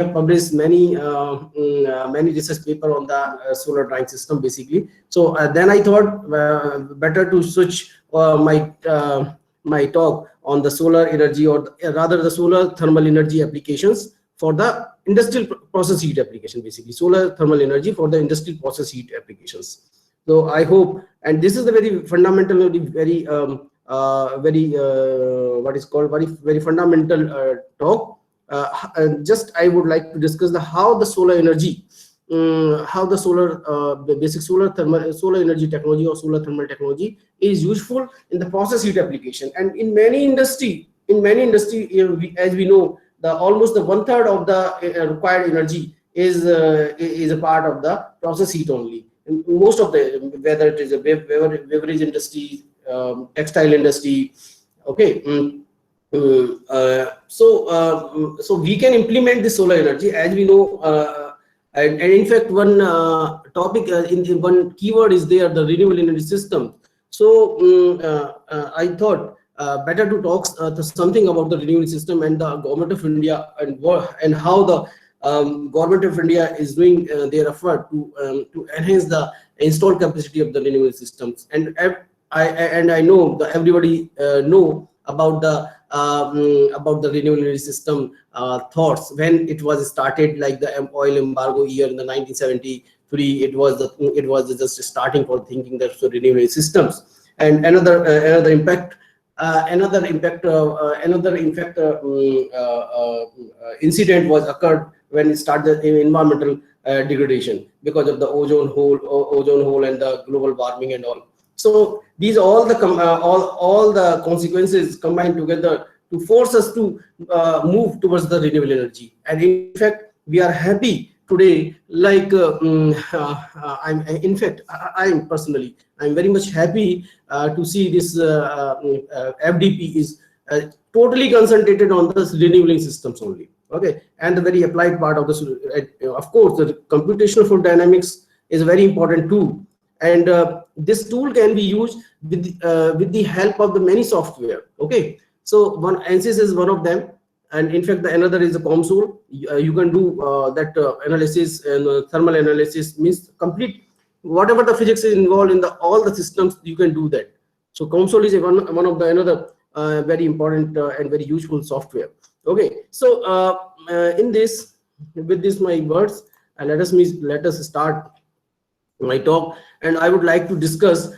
have published many many research paper on the solar drying system basically. So then I thought better to switch my talk on the solar energy, or rather the solar thermal energy applications for the industrial process heat application, basically solar thermal energy for the industrial process heat applications. So I hope, and this is the very fundamental, very what is called very fundamental talk. Just I would like to discuss how the solar energy, how the the basic solar energy technology or solar thermal technology is useful in the process heat application. And in many industry, as we know, almost the 1/3 of the required energy is a part of the process heat only. And most of the, whether it is a beverage industry, textile industry, okay. So we can implement the solar energy, as we know, and in fact one topic in one keyword is there, the renewable energy system. So I thought better to talk something about the renewable system and the government of India, and how the government of India is doing their effort to enhance the installed capacity of the renewable systems. And I know that everybody know about the renewable energy system thoughts when it was started, like the oil embargo year in the 1973. It was just starting for thinking that so renewable systems. And another impact incident was occurred when it started in environmental degradation because of the ozone hole and the global warming and all. So these all the consequences combined together to force us to move towards the renewable energy. And in fact, we are happy today. Like I'm personally very much happy to see this FDP is totally concentrated on the renewable systems only. Okay, and the very applied part of this, of course, the computational fluid dynamics is very important too. And this tool can be used with the help of the many software. Okay, so ANSYS is one of them, and in fact the another is the COMSOL. You can do that analysis, and thermal analysis means complete whatever the physics is involved in all the systems, you can do that. So COMSOL is one of the another very important and very useful software. Okay, so with this my words, let us start my talk. And I would like to discuss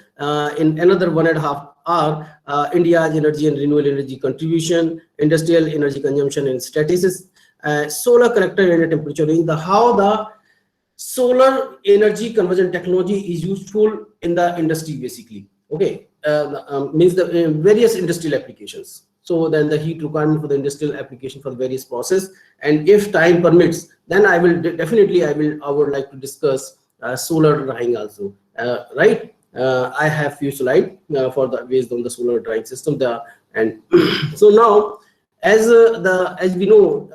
in another 1.5 hour India's energy and renewable energy contribution, industrial energy consumption and statistics, solar character and temperature range, how the solar energy conversion technology is useful in the industry basically. Okay, means the various industrial applications. So then the heat requirement for the industrial application for the various process, and if time permits, then I would like to discuss solar drying also. Right, I have few slides based on the solar drying system there. And so now, as we know,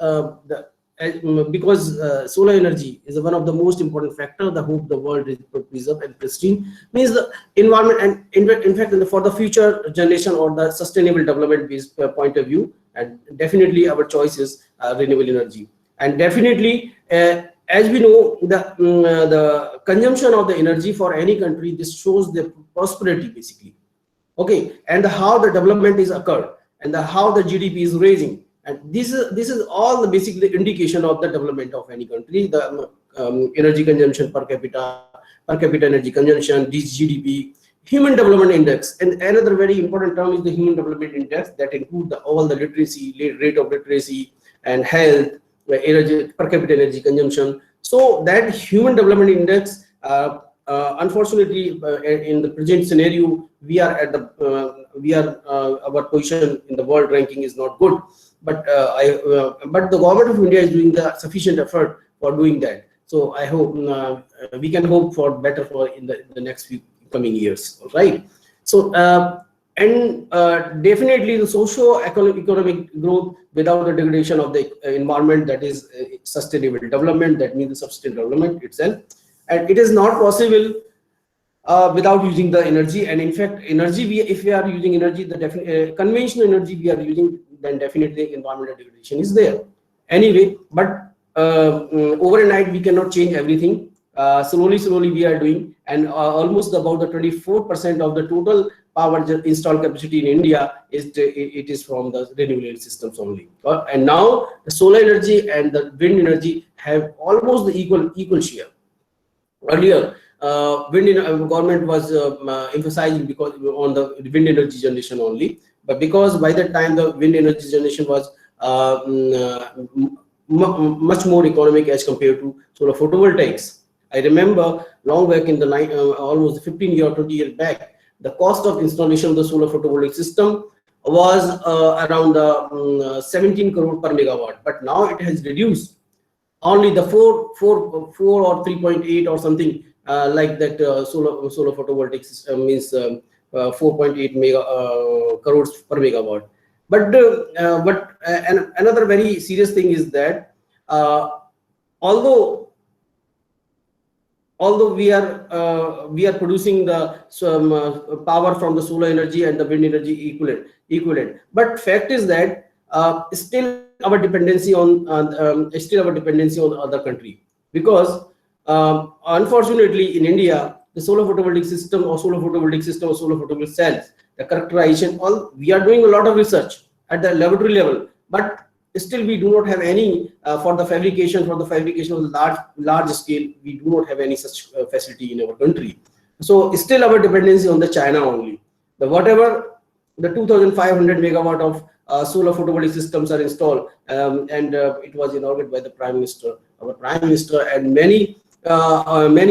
because solar energy is one of the most important factor, the hope the world is preserved and pristine, means the environment, and in fact for the future generation or the sustainable development based point of view. And definitely our choice is renewable energy. And definitely as we know, the consumption of the energy for any country, this shows the prosperity basically. Okay, and how the development is occurred, and how the GDP is raising. And this is all the basically indication of the development of any country. The energy consumption per capita energy consumption, this GDP, human development index, and another very important term is the human development index, that include all the literacy, rate of literacy and health, energy per capita energy consumption. So that human development index, unfortunately, in the present scenario, our position in the world ranking is not good. But but the government of India is doing the sufficient effort for doing that. So I hope we can hope for better in the next few coming years. Right. So definitely the socio-economic growth without the degradation of the environment, that is sustainable development, that means the sustainable development itself. And it is not possible without using the energy. And in fact, energy, if we are using energy, the conventional energy we are using, then definitely environmental degradation is there. Anyway, but overnight we cannot change everything. Slowly we are doing, and almost about the 24% of the total power installed capacity in India is from the renewable systems only. And now the solar energy and the wind energy have almost the equal share. Earlier, government was emphasizing because on the wind energy generation only, but because by that time the wind energy generation was much more economic as compared to solar photovoltaics. I remember long back in the almost 15 years or 20 years back, the cost of installation of the solar photovoltaic system was around 17 crore per megawatt, but now it has reduced. Only the 4 or 3.8 or something like that solar photovoltaic system means 4.8 crores per megawatt. But another very serious thing is that although we are producing the power from the solar energy and the wind energy equivalent, but fact is that still our dependency on other country, because unfortunately in India the solar photovoltaic system or solar photovoltaic cells, the characterization, we are doing a lot of research at the laboratory level, but still we do not have any for the fabrication of the large scale. We do not have any such facility in our country. So still our dependency on the China only. Whatever the 2,500 megawatt of solar photovoltaic systems are installed, and it was inaugurated by the our Prime Minister, and many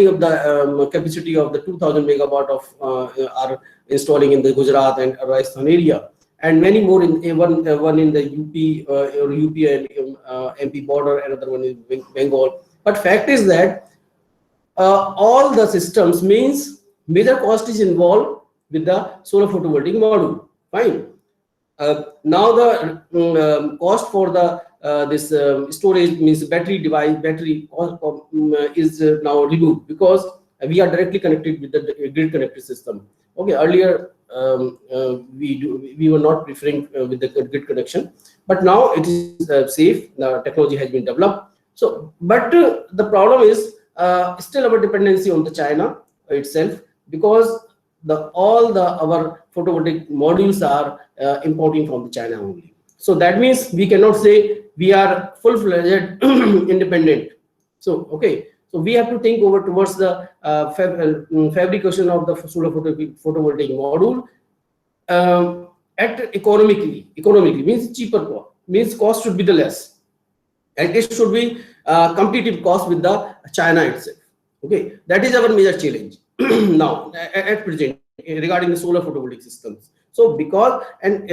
of the capacity of the 2,000 megawatt of are installing in the Gujarat and Rajasthan area, and many more in one in the UP and MP border, another one in Bengal. But fact is that all the systems means major cost is involved with the solar photovoltaic module. Fine. Now the cost for the this storage means battery is now removed, because we are directly connected with the grid connected system. Okay, earlier we were not preferring with the grid connection, but now it is safe. The technology has been developed. So, but the problem is still our dependency on the China itself, because our photovoltaic modules are importing from the China only. So that means we cannot say we are full-fledged independent. So okay, so we have to think over towards the fabrication of the solar photovoltaic module at economically means cheaper cost, means cost should be the less, and it should be competitive cost with the China itself. Okay, that is our major challenge now at present regarding the solar photovoltaic systems. So because and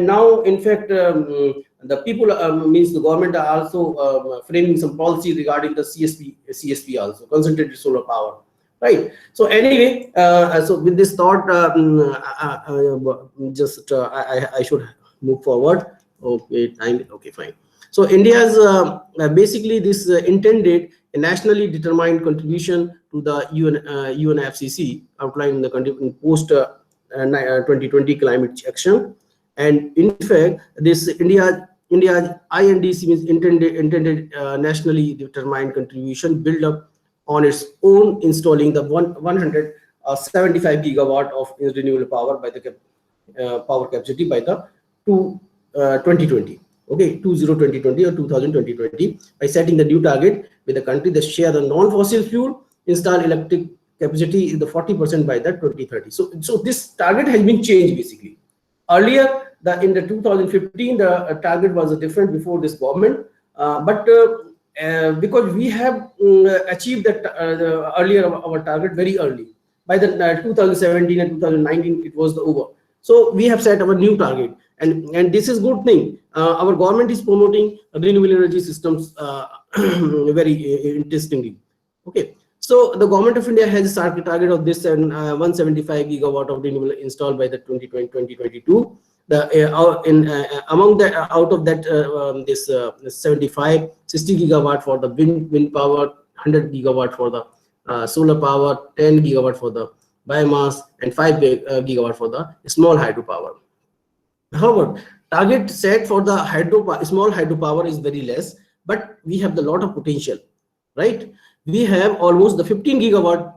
now in fact the people means the government are also framing some policy regarding the CSP also, concentrated solar power, right? So anyway, so with this thought, I should move forward. Okay, time. Okay, fine. So India's basically this intended a nationally determined contribution to the UNFCCC outlined in the post 2020 climate action, and in fact this India INDC means intended nationally determined contribution build up on its own, installing the 175 gigawatt of renewable power by the power capacity by the 2020. Okay, 2020 or 2020, by setting the new target with the country that share the non-fossil fuel installed electric capacity is the 40% by the 2030. So this target has been changed basically. Earlier, in the 2015, the target was different before this government, but because we have achieved that earlier our target very early, by the 2017 and 2019 it was over. So we have set our new target, and this is good thing. Our government is promoting renewable energy systems very interestingly. Okay, so the government of India has a target of this, and 175 gigawatt of renewable installed by the 2022. Among the out of that this 60 gigawatt for the wind power, 100 gigawatt for the solar power, 10 gigawatt for the biomass, and 5 gigawatt for the small hydropower. However, target set for the small hydropower is very less, but we have the lot of potential, right? We have almost the 15 gigawatt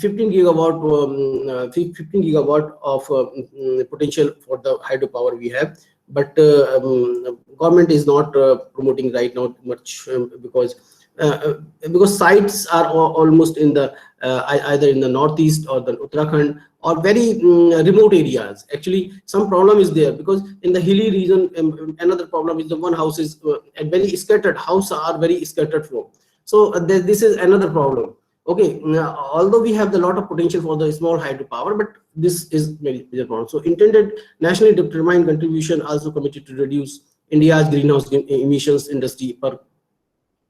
15 gigawatt of potential for the hydropower we have, but government is not promoting right now much, because sites are almost in the either in the northeast or the Uttarakhand or very remote areas. Actually, some problem is there, because in the hilly region, another problem is the one house is very scattered. Houses are very scattered from. So this is another problem. Okay, now, although we have a lot of potential for the small hydropower, but this is very major problem. So intended nationally determined contribution also committed to reduce India's greenhouse emissions industry per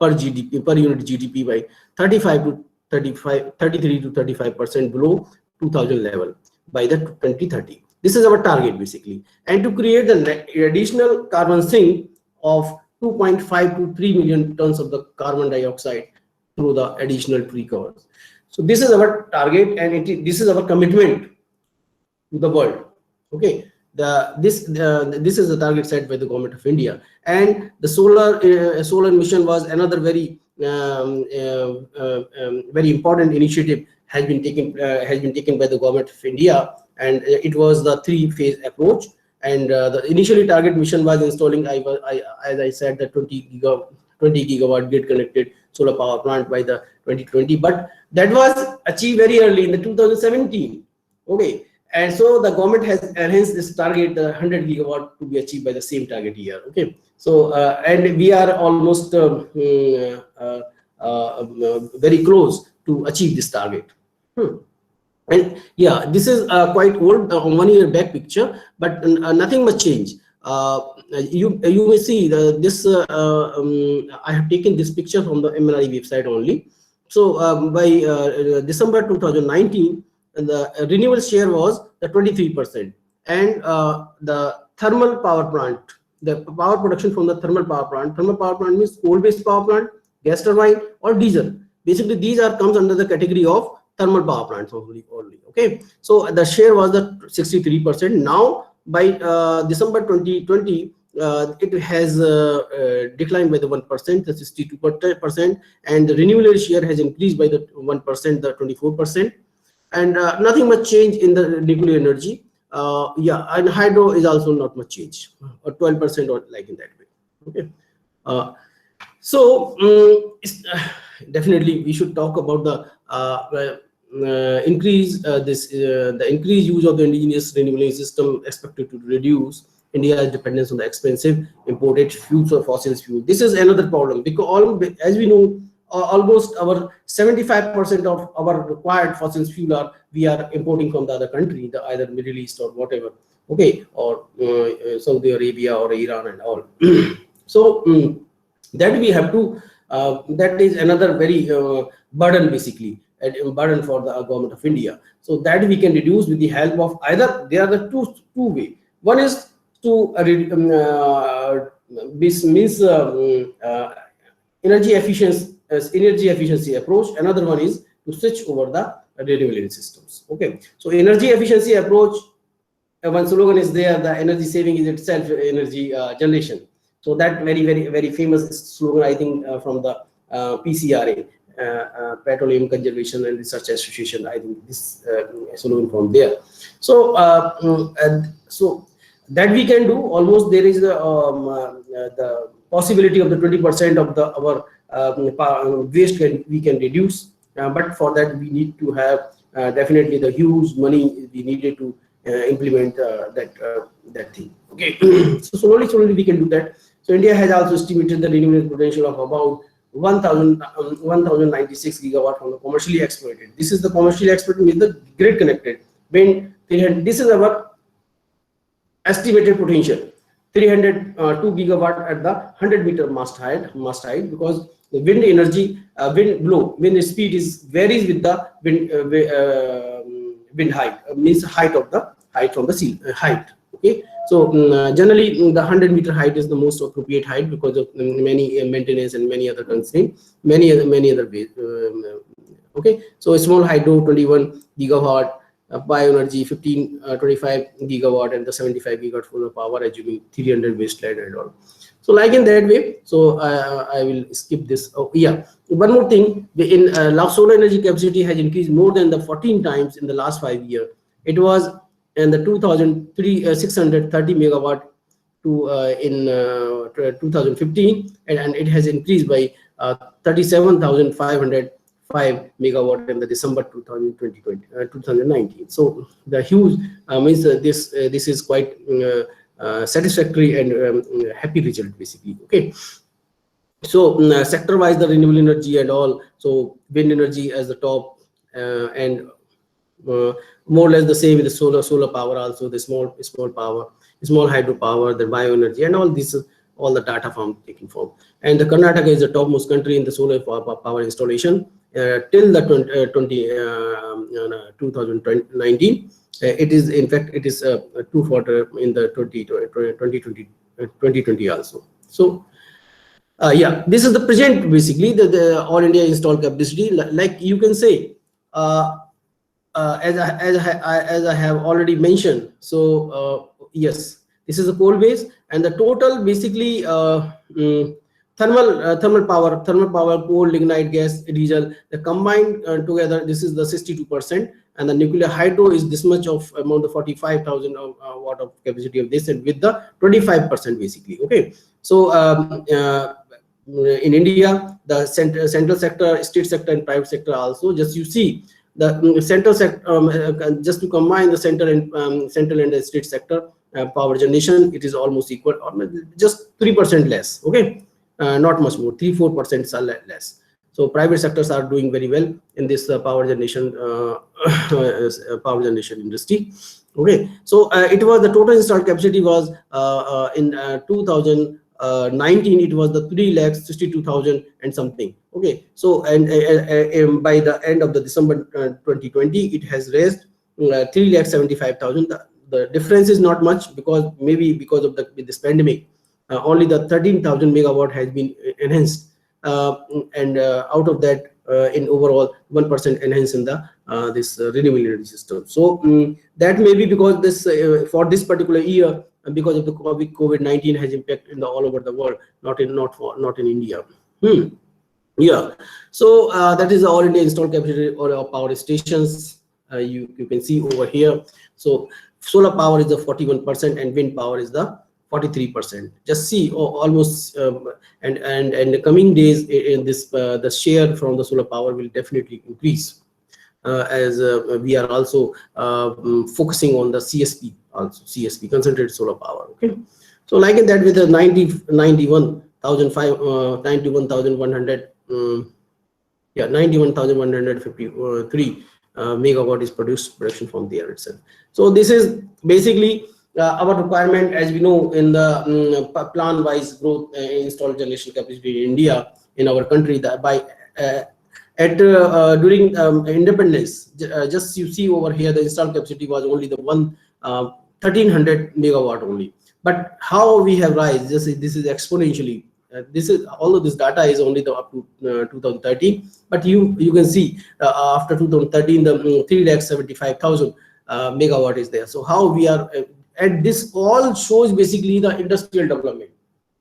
GDP, per unit GDP by 33 to 35% below 2000 level by the 2030. This is our target basically, and to create the additional carbon sink of 2.5 to 3 million tons of the carbon dioxide through the additional tree covers. So this is our target, and this is our commitment to the world. Okay, this is the target set by the government of India, and the solar mission was another very very important initiative has been taken by the government of India, and it was the 3-phase approach. And the initially target mission was installing, as I said, the 20 gigawatt grid connected solar power plant by the 2020, but that was achieved very early in the 2017. Okay, and so the government has enhanced this target 100 gigawatt to be achieved by the same target year. Okay, so and we are almost very close to achieve this target. And yeah, this is quite old, 1 year back picture, but nothing much change. You may see this. I have taken this picture from the MNRE website only. So by December 2019, the renewable share was the 23%, and the thermal power plant, the power production from the thermal power plant means coal-based power plant, gas turbine, or diesel. Basically, these comes under the category of thermal power plants only. Okay, so the share was the 63%. Now by December 2020, it has declined by the 1%, the 62%, and the renewable share has increased by the 1%, the 24%, and nothing much change in the nuclear energy. Yeah, and hydro is also not much change, or 12% or like in that way. Okay, so definitely we should talk about the increased use of the indigenous renewable system expected to reduce India's dependence on the expensive imported fuels or fossil fuel. This is another problem, because as we know, almost our 75% of our required fossil fuel we are importing from the other country, either Middle East or whatever. Okay, or Saudi Arabia or Iran and all. So that we have to. That is another very burden basically. Burden for the government of India. So that we can reduce with the help of either, there are the two way. One is to energy efficiency approach. Another one is to switch over the renewable energy systems. Okay, so energy efficiency approach, one slogan is there, the energy saving is itself energy generation. So that very famous slogan, I think, from the PCRA, Petroleum Conservation and Research Association. I think this slogan from there. So so that we can do. Almost there is the possibility of the 20% of our waste we can reduce, but for that we need to have definitely the huge money we needed to implement that thing. Okay, so slowly we can do that. So India has also estimated the renewable potential of about 1096 gigawatt from the commercially exploited. This is the commercially exploited with the grid connected wind. This is our estimated potential, 302 gigawatt at the 100-meter mast height, because the wind energy, wind speed varies with the wind height, means height from the sea height. Okay, so generally the 100-meter height is the most appropriate height because of many maintenance and many other constraints, many other ways. Okay, so a small hydro 21 gigawatt, bioenergy 25 gigawatt, and the 75 gigawatt solar power, assuming 300 wasteland and all. So like in that way, so I will skip this. Oh yeah, one more thing, in solar energy capacity has increased more than the 14 times in the last 5 years. It was in the 2003 630 megawatt to in 2015, and it has increased by 37,505 megawatt in the December 2019. So the huge means this is quite satisfactory and happy result basically. Okay, so sector wise, the renewable energy and all, so wind energy as the top, and more or less the same with the solar power also, the small power, small hydropower, the bioenergy, and all this, all the data from taking form. And the Karnataka is the topmost country in the solar power installation till the 2019. It is, in fact, it is 2/4 in the 2020 also. So yeah, this is the present basically the all India installed capacity. Like you can say, as I have already mentioned. So yes, this is a coal base, and the total basically thermal power, coal, lignite, gas, diesel, the combined together, this is the 62%, and the nuclear hydro is this much of amount of 45,000 watt of capacity of this, and with the 25% basically. Okay, so in India, the central sector, state sector, and private sector also, just you see the central sector, just to combine the central and the state sector power generation, it is almost equal, or just 3% less. Okay, not much more, 3-4% are less. So private sectors are doing very well in this power generation industry. Okay, so it was the total installed capacity was in 2019, it was the 3,62,000 and something. Okay, so and by the end of the December 2020, it has raised 3,75,000. The difference is not much, because maybe because of this pandemic, only the 13,000 megawatt has been enhanced, and out of that, in overall 1% enhance in the this renewable energy system. So that may be because this for this particular year, because of the COVID-19 has impact in the all over the world, not in India. Yeah, so that is the all India installed capacity or power stations. You can see over here. So solar power is the 41%, and wind power is the 43%. Just see, almost and in the coming days, in this the share from the solar power will definitely increase, as we are also focusing on the CSP, also CSP, concentrated solar power. Okay, so like in that, with the 91,100 yeah, 91,153 megawatt is production from there itself. So this is basically our requirement, as we know, in the plan wise growth installed generation capacity in India, in our country, that by during independence, just you see over here, the installed capacity was only the 1,300 megawatt only. But how we have rise, this is exponentially. This is, although this data is only up to 2013, but you can see after 2013, the 3,75,000 megawatt is there. So how we are, and this all shows basically the industrial development,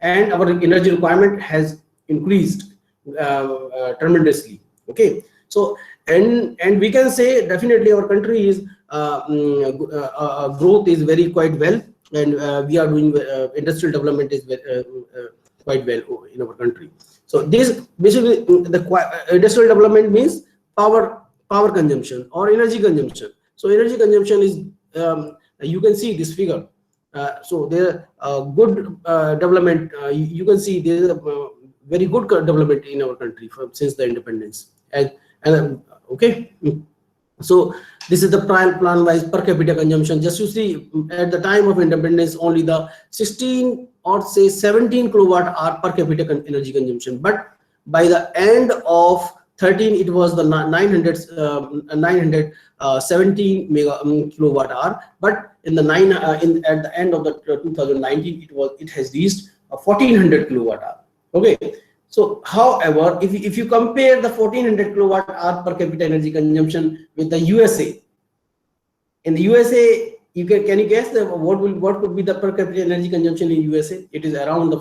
and our energy requirement has increased tremendously. Okay, so and we can say definitely our country is growth is very quite well, and we are doing industrial development is quite well in our country. So this basically, the industrial development means power consumption or energy consumption. So energy consumption is, you can see this figure. So there good development. You can see there is a very good development in our country since the independence. And okay, so this is the plan wise per capita consumption. Just you see, at the time of independence, only the 16 or say 17 kilowatt hour per capita energy consumption. But by the end of 13, it was the 917 kilowatt hour. But in the at the end of the 2019, it has reached 1400 kilowatt hour. Okay. So, however, if you compare the 1400 kilowatt hour per capita energy consumption with the USA, in the USA, can you guess what could be the per capita energy consumption in USA? It is around the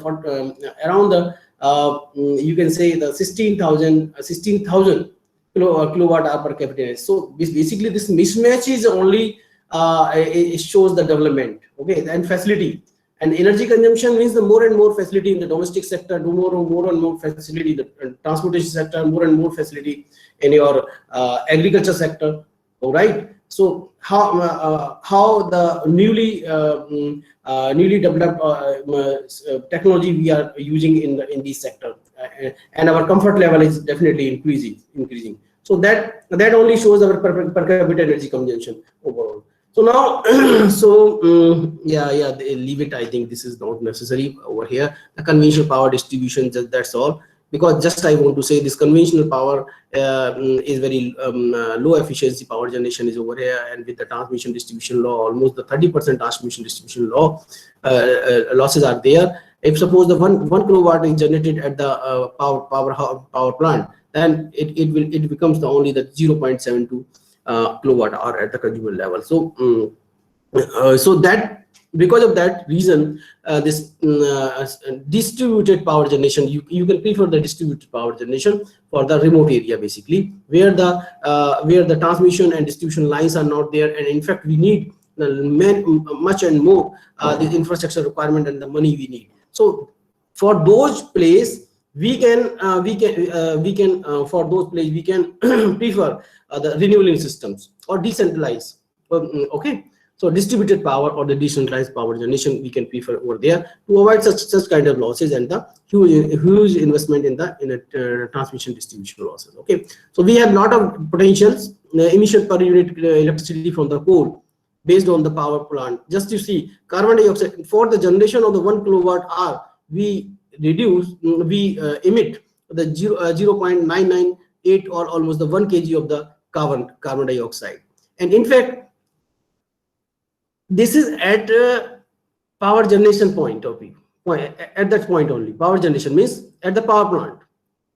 you can say the 16,000 kilowatt hour per capita. So basically this mismatch is only it shows the development, okay, and facility. And energy consumption means the more and more facility in the domestic sector, more and more facility in the transportation sector, more and more facility in your agriculture sector. All right. So how the newly developed technology we are using in this sector, and our comfort level is definitely increasing. So that only shows our per capita energy consumption overall. So now, yeah, they leave it. I think this is not necessary over here. The conventional power distribution, that's all. Because just I want to say this conventional power is very low efficiency power generation is over here, and with the transmission distribution law, almost the 30% transmission distribution law losses are there. If suppose the one kilowatt is generated at the power plant, then it becomes the only the 0.72 kilowatt hour at the consumer level. So so that because of that reason, this distributed power generation, you can prefer the distributed power generation for the remote area, basically where the transmission and distribution lines are not there, and in fact we need much and more the infrastructure requirement and the money we need. So for those places we can prefer the renewable systems or decentralized. Okay. So distributed power or the decentralized power generation we can prefer over there to avoid such kind of losses and the huge investment in the transmission distribution losses. Okay, so we have lot of potentials emission per unit electricity from the coal based on the power plant. Just you see, carbon dioxide for the generation of the 1 kilowatt hour we emit the 0.998 or almost the 1 kg of the carbon dioxide, and in fact this is at power generation point of view. At that point only, power generation means at the power plant.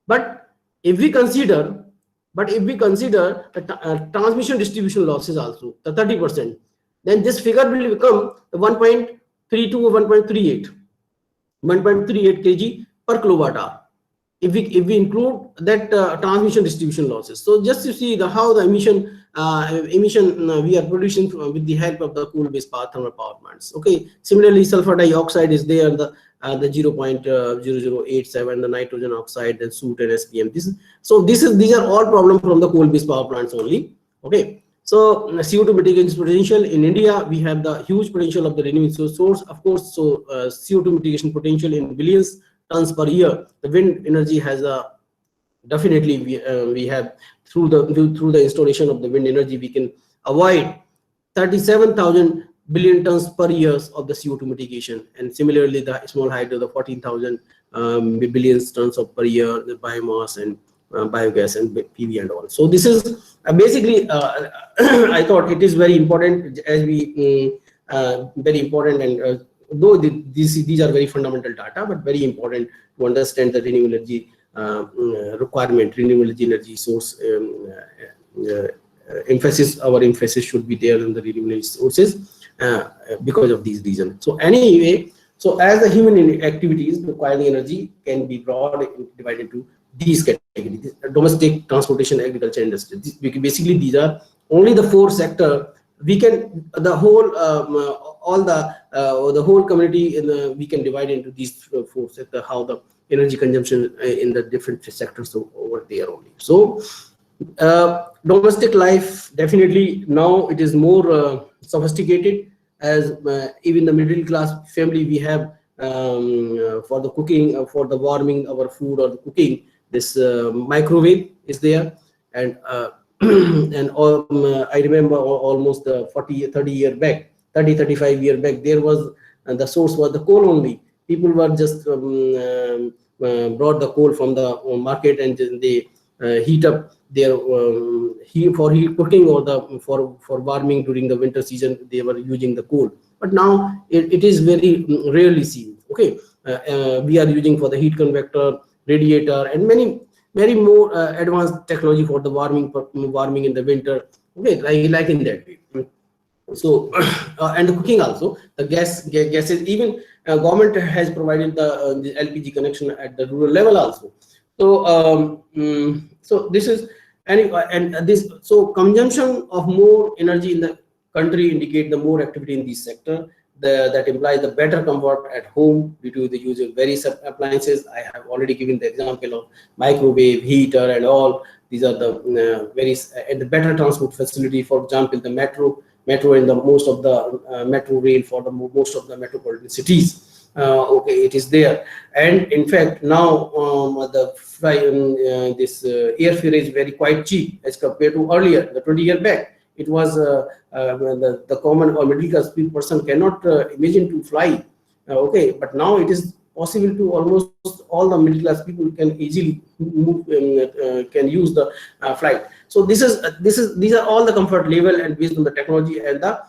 But if we consider the transmission distribution losses also, the 30%, then this figure will become 1.32 or 1.38 kg per kilowatt hour. If we include that transmission distribution losses. So just to see how the emission we are producing with the help of the coal-based thermal power plants. Okay. Similarly, sulfur dioxide is there, the 0.0087, the nitrogen oxide, then soot and SPM. These are all problems from the coal-based power plants only. Okay. So CO2 mitigation potential in India, we have the huge potential of the renewable source, of course. So CO2 mitigation potential in billions tons per year. The wind energy has a definitely we have through the installation of the wind energy we can avoid 37,000 billion tons per year of the CO2 mitigation, and similarly the small hydro, the 14,000 billion tons of per year, the biomass and biogas and PV and all. So this is basically I thought it is very important, as we very important, and though these are very fundamental data, but very important to understand the renewable energy requirement, renewable energy source emphasis. Our emphasis should be there on the renewable sources because of these reasons. So anyway, so as the human activities requiring energy can be divided into these categories: domestic, transportation, agriculture, industry. Basically these are only the 4 sectors. We can the whole the whole community we can divide into these 4 sectors, how the energy consumption in the different sectors over there only. So domestic life, definitely now it is more sophisticated, as even the middle class family we have for the cooking, for the warming our food or the cooking, this microwave is there, and and I remember almost 35 years back, there was the source was the coal only. People were just brought the coal from the market, and they heat up their for cooking or for warming during the winter season. They were using the coal, but now it is very rarely seen. Okay, we are using for the heat convector, radiator, and many more advanced technology for the warming in the winter. Okay, like in that way. So and the cooking also, the gases, even government has provided the LPG connection at the rural level also. So so this is, and this, so consumption of more energy in the country indicate the more activity in this sector, that implies the better comfort at home due to the use of various appliances. I have already given the example of microwave, heater, and all. These are the various, and the better transport facility. For example, the metro in the most of the metro rail for the most of the metropolitan cities. Okay, it is there. And in fact, now this airfare is very quite cheap as compared to earlier, the 20 years back. It was the common or middle class person cannot imagine to fly. Okay, but now it is possible to almost all the middle class people can easily move, can use the flight. So these are all the comfort level, and based on the technology and the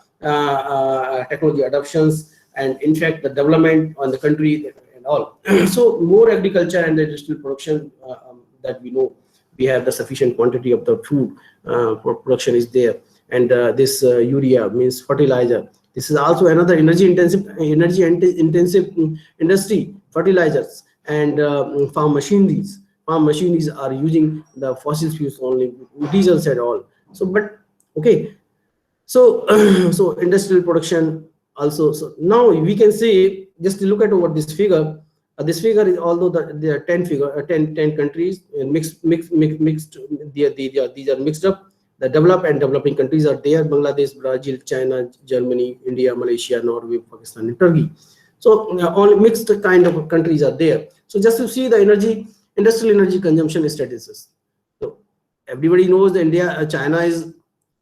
technology adoptions, and in fact the development on the country and all. So more agriculture and the industrial production, that we know we have the sufficient quantity of the food for production is there. And this urea means fertilizer. This is also another energy intensive industry, fertilizers, and farm machineries. Farm machineries are using the fossil fuels only, diesels and all. So, but okay, so so industrial production also. So now we can say, just look at over this figure. This figure is, although there are 10 countries mixed, these are mixed up. The developed and developing countries are there: Bangladesh, Brazil, China, Germany, India, Malaysia, Norway, Pakistan, and Turkey. So all mixed kind of countries are there. So just to see the industrial energy consumption statistics. So everybody knows that China is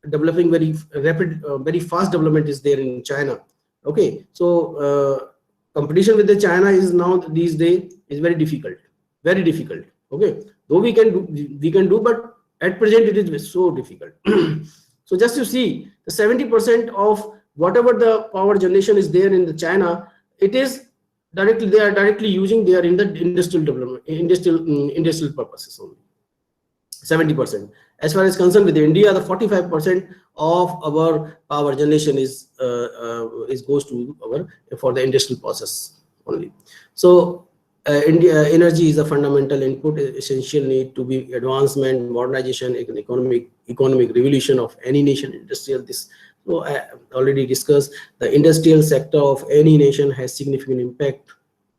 developing very rapid, very fast development is there in China. Okay, so competition with the China is now these days is very difficult, very difficult. Okay, though we can do, but at present it is so difficult. So just to see, the 70% of whatever the power generation is there in the China, it is directly, they are directly using, they are in the industrial development, industrial purposes only. 70%. As far as concerned with India, the 45% of our power generation is goes to our for the industrial process only. So India energy is a fundamental input, essential need to be advancement, modernization, economic revolution of any nation. Industrial, this, so I already discussed, the industrial sector of any nation has significant impact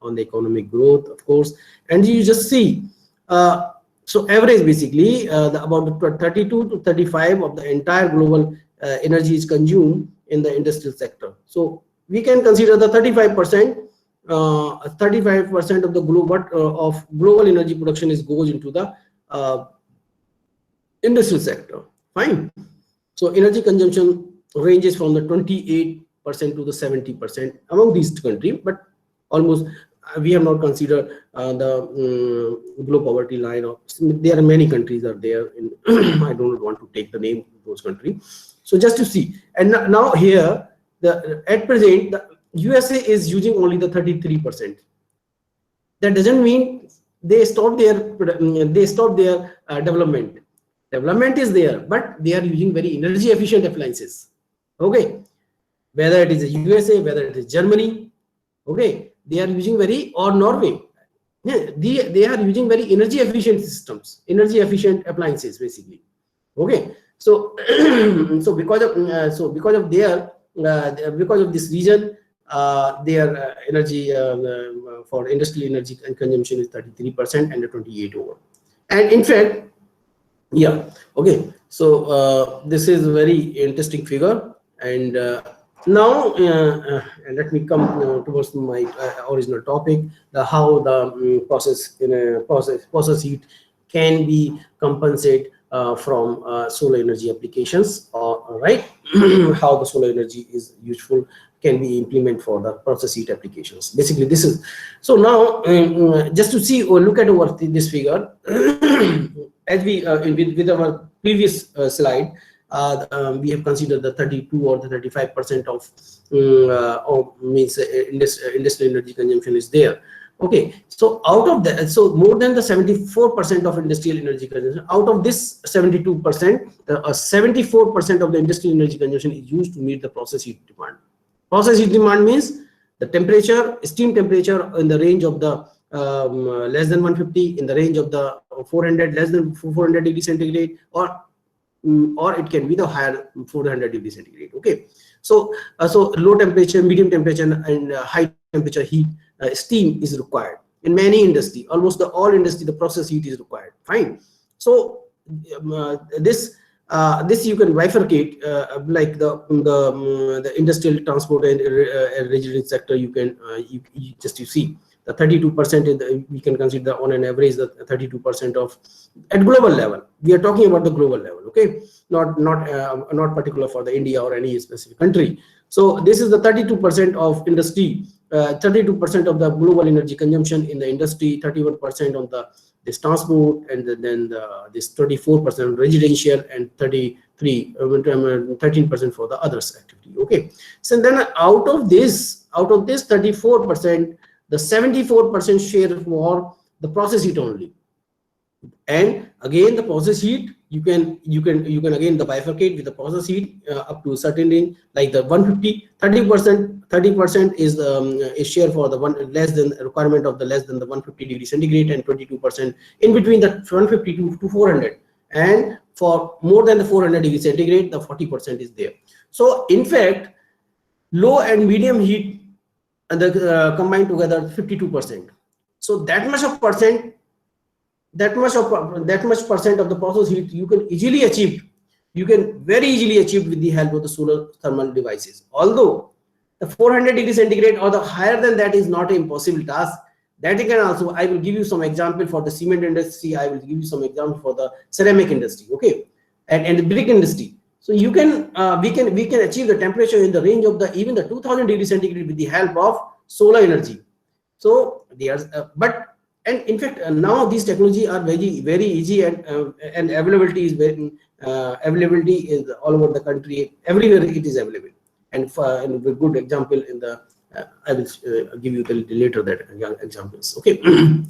on the economic growth, of course. And you just see, so average basically about 32 to 35 of the entire global energy is consumed in the industrial sector. So we can consider the 35%. 35% of the global energy production goes into the industrial sector. Fine. So energy consumption ranges from the 28% to the 70% among these countries, but almost we have not considered the below poverty line. There are many countries are there in I don't want to take the name of those countries. So just to see, and now here at present the USA is using only the 33%. That doesn't mean they stop their development. Development is there, but they are using very energy efficient appliances. Okay, whether it is the USA, whether it is Germany, okay, they are using or Norway. Yeah, they are using very energy efficient systems, energy efficient appliances basically. Okay, so so because of this reason, their energy for industrial energy consumption is 33% and 28 over. And in fact, yeah, okay, so this is a very interesting figure. And now let me come towards my original topic, how the process heat can be compensated from solar energy applications, right? How the solar energy is useful, can be implemented for the process heat applications. Basically, this is so. Now, just to see or look at this figure, as we with our previous slide, we have considered the 32 or the 35% of means industrial energy consumption is there. Okay, so out of that, so more than the 74% of industrial energy consumption, out of this 72%, 74% of the industrial energy consumption is used to meet the process heat demand. Process heat demand means the temperature, steam temperature in the range of the less than 150, in the range of the 400, less than 400 degrees centigrade, or it can be the higher 400 degrees centigrade. Okay, so so low temperature, medium temperature, and high temperature heat steam is required in many industry. Almost all industry, the process heat is required. Fine. So this you can bifurcate like the industrial, transport, and residential sector. You can you see the 32% we can consider on an average the 32% of at global level. We are talking about the global level, okay, not particular for the India or any specific country. So this is the 32% of industry, 32% of the global energy consumption in the industry, 31% on this transport, and then this 24% residential, and 13% for the others activity. Okay, so then out of this 34%, the 74% share for the process heat only. And again, the process heat, you can again the bifurcate with the process heat up to a certain range, like the 150. 30% is share for the less than requirement of the less than the 150 degrees centigrade, and 22% in between the 150 to 400, and for more than the 400 degrees centigrade, the 40% is there. So in fact, low and medium heat and the combined together 52%. So that much percent of the process heat you can easily achieve. You can very easily achieve with the help of the solar thermal devices. Although the 400 degrees centigrade or the higher than that is not an impossible task. That you can also, I will give you some example for the cement industry. I will give you some example for the ceramic industry. Okay, and the brick industry. So you can we can achieve the temperature in the range of the even the 2000 degrees centigrade with the help of solar energy. So there's and in fact now these technology are very easy, and availability is all over the country. Everywhere it is available, and a good example in the I will give you later that examples. Okay,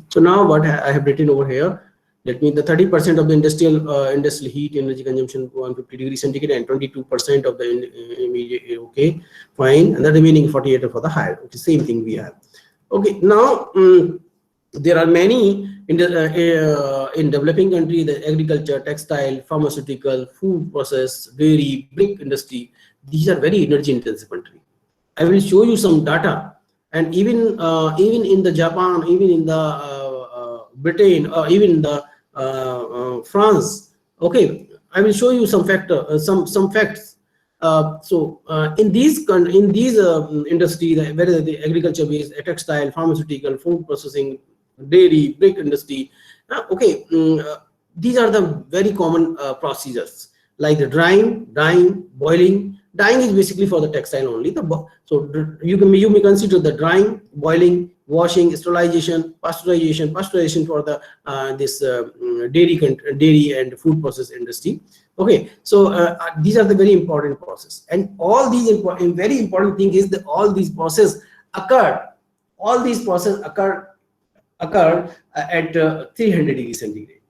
so now what I have written over here. That means the 30% of the industrial heat energy consumption 150 degrees centigrade, and 22% of the immediate. Okay, fine, and the remaining 48 for the higher. Okay, same thing we have. Okay, now there are many in developing country, the agriculture, textile, pharmaceutical, food process, dairy, brick industry. These are very energy intensive country. I will show you some data, and even in the Japan, even in the Britain, or even in the France. Okay, I will show you some some facts. So in these industry, whether the agriculture based, textile, pharmaceutical, food processing, dairy, brick industry. Okay, these are the very common procedures, like the drying, boiling. Dyeing is basically for the textile only. So you may consider the drying, boiling, washing, sterilization, pasteurization for the this dairy and food process industry. Okay, so these are the very important process, and all these very important thing is that all these process occurred. All these process occurred at 300 degrees centigrade.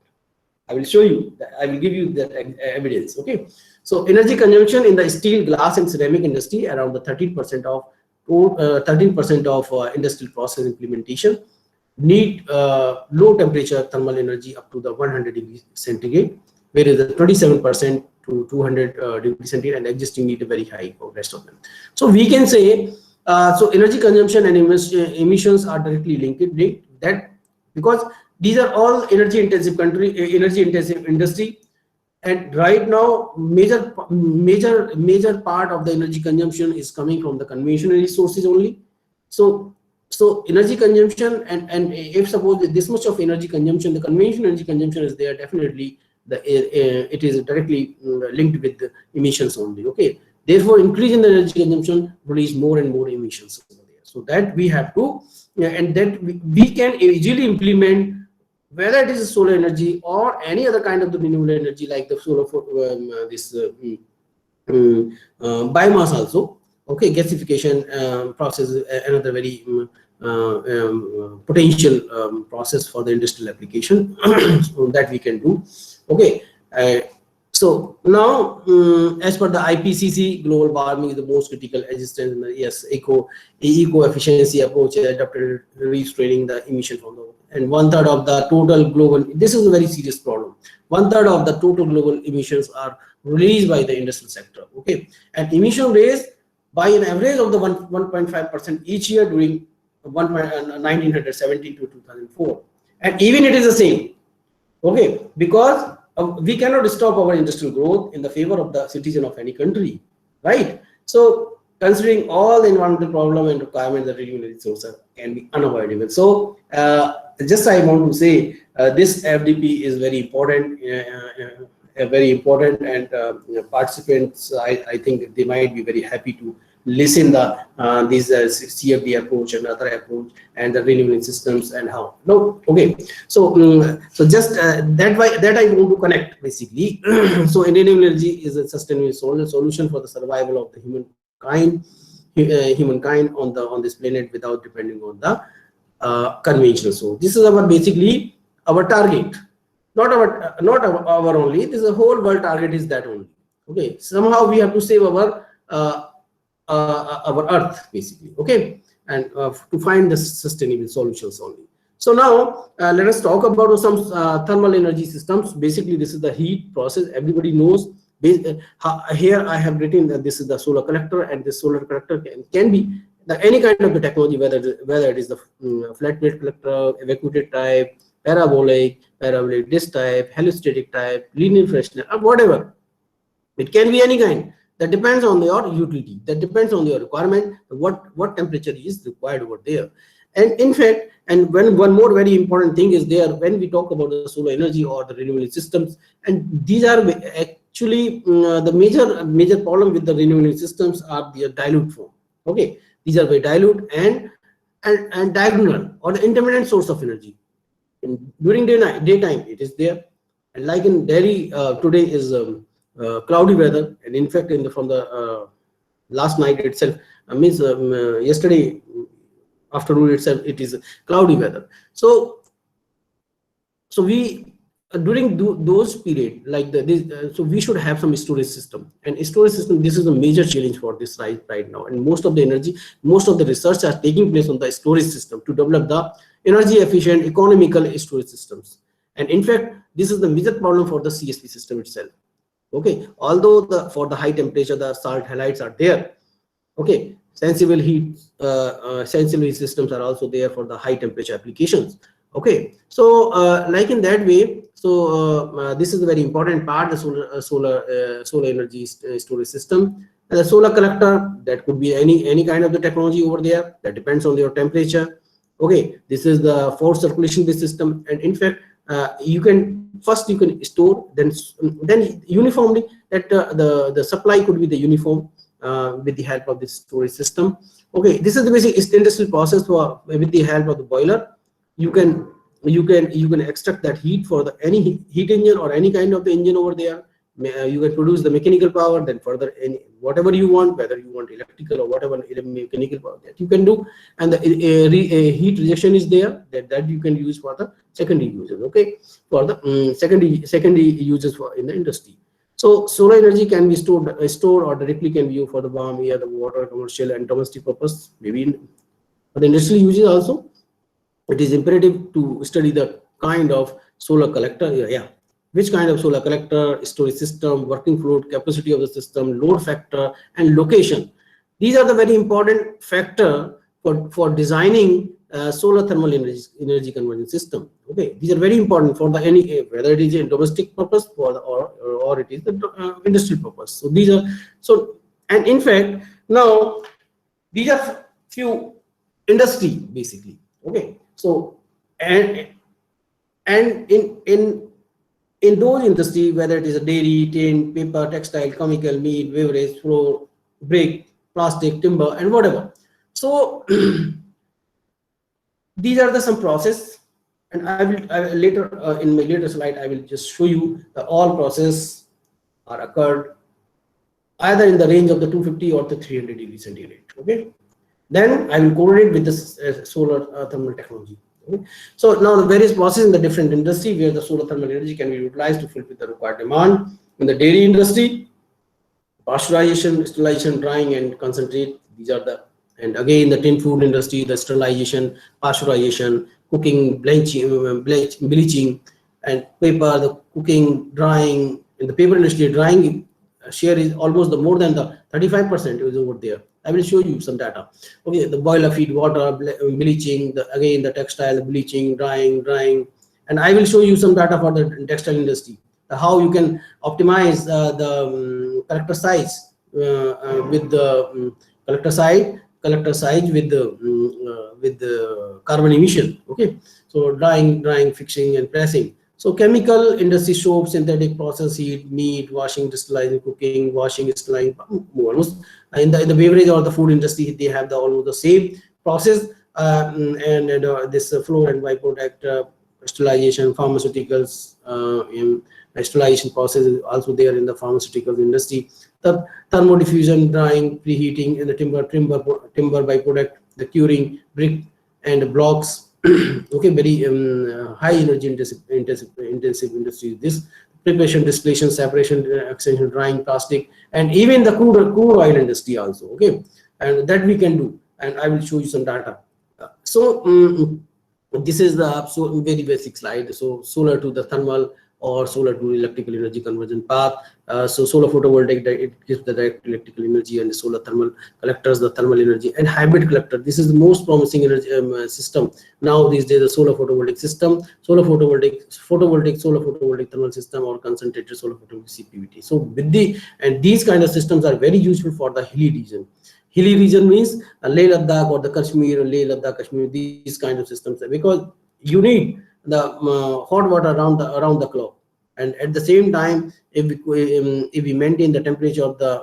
I will show you that. I will give you that evidence. Okay, so energy consumption in the steel, glass, and ceramic industry around the 13% of industrial process implementation need low temperature thermal energy up to the 100 degrees centigrade, whereas the 27% to 200 degrees centigrade and existing need a very high for rest of them. So we can say so energy consumption and emissions are directly linked that because these are all energy intensive industry, and right now major part of the energy consumption is coming from the conventional resources only. So energy consumption, and if suppose this much of energy consumption, the conventional energy consumption is there, definitely it is directly linked with the emissions only. Okay, therefore increase in the energy consumption release more and more emissions over there. So that we have to, and that we can easily implement, whether it is solar energy or any other kind of the renewable energy, like the solar biomass also. Okay, gasification process, another very potential process for the industrial application so that we can do. Okay. So now, as per the IPCC, global warming is the most critical existence in the eco-efficiency approach adapted restraining the emission from the, and 1/3 of the total global, this is a very serious problem. 1/3 of the total global emissions are released by the industrial sector. Okay, and emission raised by an average of the 1.5% each year during 1970 to 2004, and even it is the same. Okay, because we cannot stop our industrial growth in the favor of the citizen of any country, right? So considering all the environmental problem and requirements that renewable resources can be unavoidable. So just I want to say this FDP is very important, and participants, I think they might be very happy to listen the these CFD approach and other approach and the renewable systems and how. No, okay. So so just that I want to connect basically. So renewable energy is a sustainable solution for the survival of the humankind on this planet without depending on the conventional. So this is our basically our target, not our only. This is a whole world target is that only. Okay, somehow we have to save our earth basically. Okay, and to find the sustainable solutions only. So now let us talk about some thermal energy systems. Basically this is the heat process, everybody knows. Here I have written that this is the solar collector, and this solar collector can be any kind of the technology, whether it is the flat plate collector, evacuated type, parabolic disk type, heliostatic type, linear freshener, or whatever. It can be any kind. That depends on your utility. That depends on your requirement. What temperature is required over there. And in fact, and when one more very important thing is there when we talk about the solar energy or the renewable systems, and these are actually the major problem with the renewable systems are the dilute form. Okay, these are very dilute and diagonal or the intermittent source of energy. And during daytime it is there, and like in Delhi today is cloudy weather, and in fact from the last night itself, means yesterday afternoon itself it is cloudy weather. So we during those period like so we should have some storage system, and storage system, this is a major challenge for this right now, and most of the research are taking place on the storage system to develop the energy efficient economical storage systems. And in fact this is the major problem for the CSP system itself. Okay, although for the high temperature the salt halides are there. Okay, sensible heat systems are also there for the high temperature applications. Okay, so like in that way, so this is a very important part, the solar energy storage system. And the solar collector, that could be any kind of the technology over there, that depends on your temperature. Okay, this is the forced circulation based system, and in fact you can store, then uniformly that the supply could be the uniform with the help of this storage system. Okay, this is the basic industrial process with the help of the boiler. You can extract that heat for any heat engine or any kind of the engine over there. You can produce the mechanical power, then further whatever you want, whether you want electrical or whatever mechanical power, that you can do. And the heat rejection is there, that you can use for the secondary uses. Okay, for the secondary uses in the industry. So solar energy can be stored or directly can be used for the warm air, the water, commercial and domestic purpose, maybe for the industrial uses also. It is imperative to study the kind of solar collector. Which kind of solar collector, storage system, working fluid capacity of the system, load factor, and location. These are the very important factor for designing solar thermal energy conversion system. Okay, these are very important for whether it is a domestic purpose or it is the industrial purpose. So these are and in fact now these are few industry basically. Okay, so and in those industries, whether it is a dairy, tin, paper, textile, chemical, meat, beverage, flour, brick, plastic, timber, and whatever. So these are some process, and I will later in my later slide I will just show you that all process are occurred either in the range of the 250 or the 300 degrees centigrade. Okay, Then I will correlate with this solar thermal technology. Okay. So now the various processes in the different industry where the solar thermal energy can be utilized to fulfill the required demand. In the dairy industry, pasteurization, sterilization, drying, and concentrate. These are the, and again the tin food industry, the sterilization, pasteurization, cooking, bleaching, and paper, the cooking, drying. In the paper industry, drying share is almost the more than the 35% is over there. I will show you some data. Okay, the boiler feed water, bleaching, again the textile, bleaching, drying, and I will show you some data for the textile industry. How you can optimize the collector size with the collector size with the carbon emission. Okay, so drying, fixing, and pressing. So chemical industry, soap, synthetic, process heat, meat, washing, distilling, cooking, washing, distilling, almost in the beverage or the food industry, they have almost the same process, and this flow and byproduct, sterilization, pharmaceuticals, sterilization process is also there in the pharmaceutical industry. The thermodiffusion, drying, preheating, and the timber byproduct, the curing, brick and blocks. Okay, very high energy intensive industry. This preparation, distillation, separation, extension, drying, plastic, and even the crude oil industry also. Okay, and that we can do, and I will show you some data. So this is the very basic slide. So solar to the thermal or solar to electrical energy conversion path. So solar photovoltaic, it gives the direct electrical energy, and the solar thermal collectors the thermal energy, and hybrid collector. This is the most promising energy system now these days. The solar photovoltaic system, solar photovoltaic thermal system, or concentrated solar photovoltaic CPVT. So with these kind of systems are very useful for the hilly region. Hilly region means Leh Ladakh or the Kashmir, Kashmir, these kind of systems, because you need the hot water around the clock, and at the same time, if we maintain the temperature of the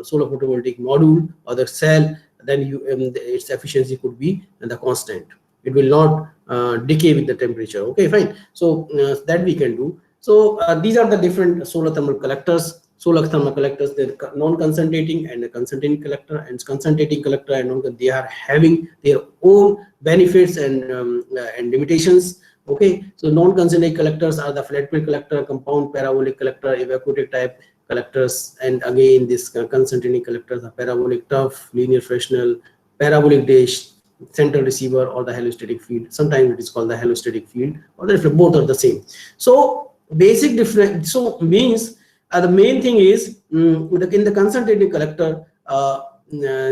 solar photovoltaic module or the cell, then its efficiency could be the constant. It will not decay with the temperature. Okay, fine. So that we can do. So these are the different solar thermal collectors. Solar thermal collectors, the non-concentrating and the concentrating collector, and concentrating collector and they are having their own benefits and limitations. Okay, so non-concentrating collectors are the flat plate collector, compound parabolic collector, evacuated type collectors, and again this concentrating collectors are parabolic, tough, linear fractional, parabolic dish, central receiver, or the heliostatic field. Sometimes it is called the heliostatic field, or both are the same. So basic difference. So means the main thing is in the concentrating collector,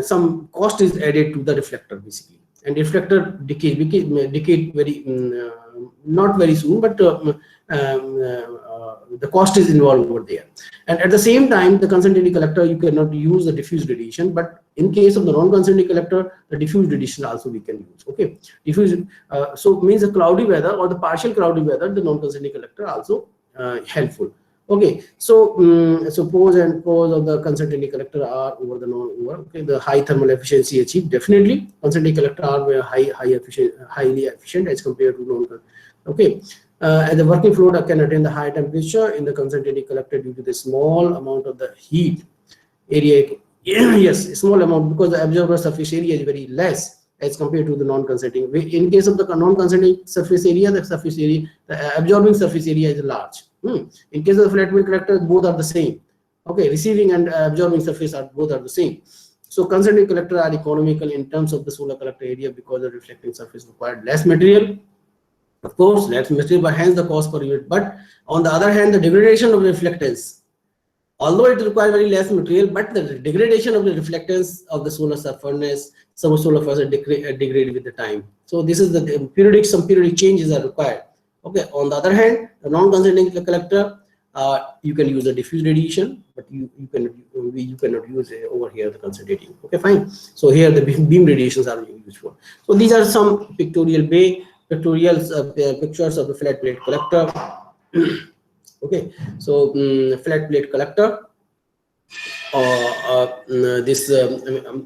some cost is added to the reflector basically, and reflector decay very not very soon, but the cost is involved over there. And at the same time, the concentrating collector, you cannot use the diffuse radiation, but in case of the non-concentrating collector, the diffuse radiation also we can use. Okay, diffuse so means a cloudy weather or the partial cloudy weather, the non-concentrating collector also helpful. Okay, so so pros and cons of the concentrating collector are over the okay, the high thermal efficiency achieved. Definitely, concentrating collector are highly efficient as compared to non. Okay, and the working fluid can attain the high temperature in the concentrating collector due to the small amount of the heat area. Yes, small amount, because the absorber surface area is very less as compared to the non-concentrating. In case of the non-concentrating surface area, the absorbing surface area is large. In case of the flat plate collector, both are the same. Okay, receiving and absorbing surface both are the same. So concentrating collector are economical in terms of the solar collector area because the reflecting surface required less material. Of course, less material, but hence the cost per unit. But on the other hand, the degradation of reflectance, although it requires very less material, but the degradation of the reflectance of the solar furnace, some solar furnace degrade with the time. So this is the some periodic changes are required. Okay. On the other hand, the non-concentrating collector, you can use the diffuse radiation, but you cannot use over here the concentrating. Okay, fine. So here the beam radiations are useful. So these are some pictures of the flat plate collector. Okay, so flat plate collector.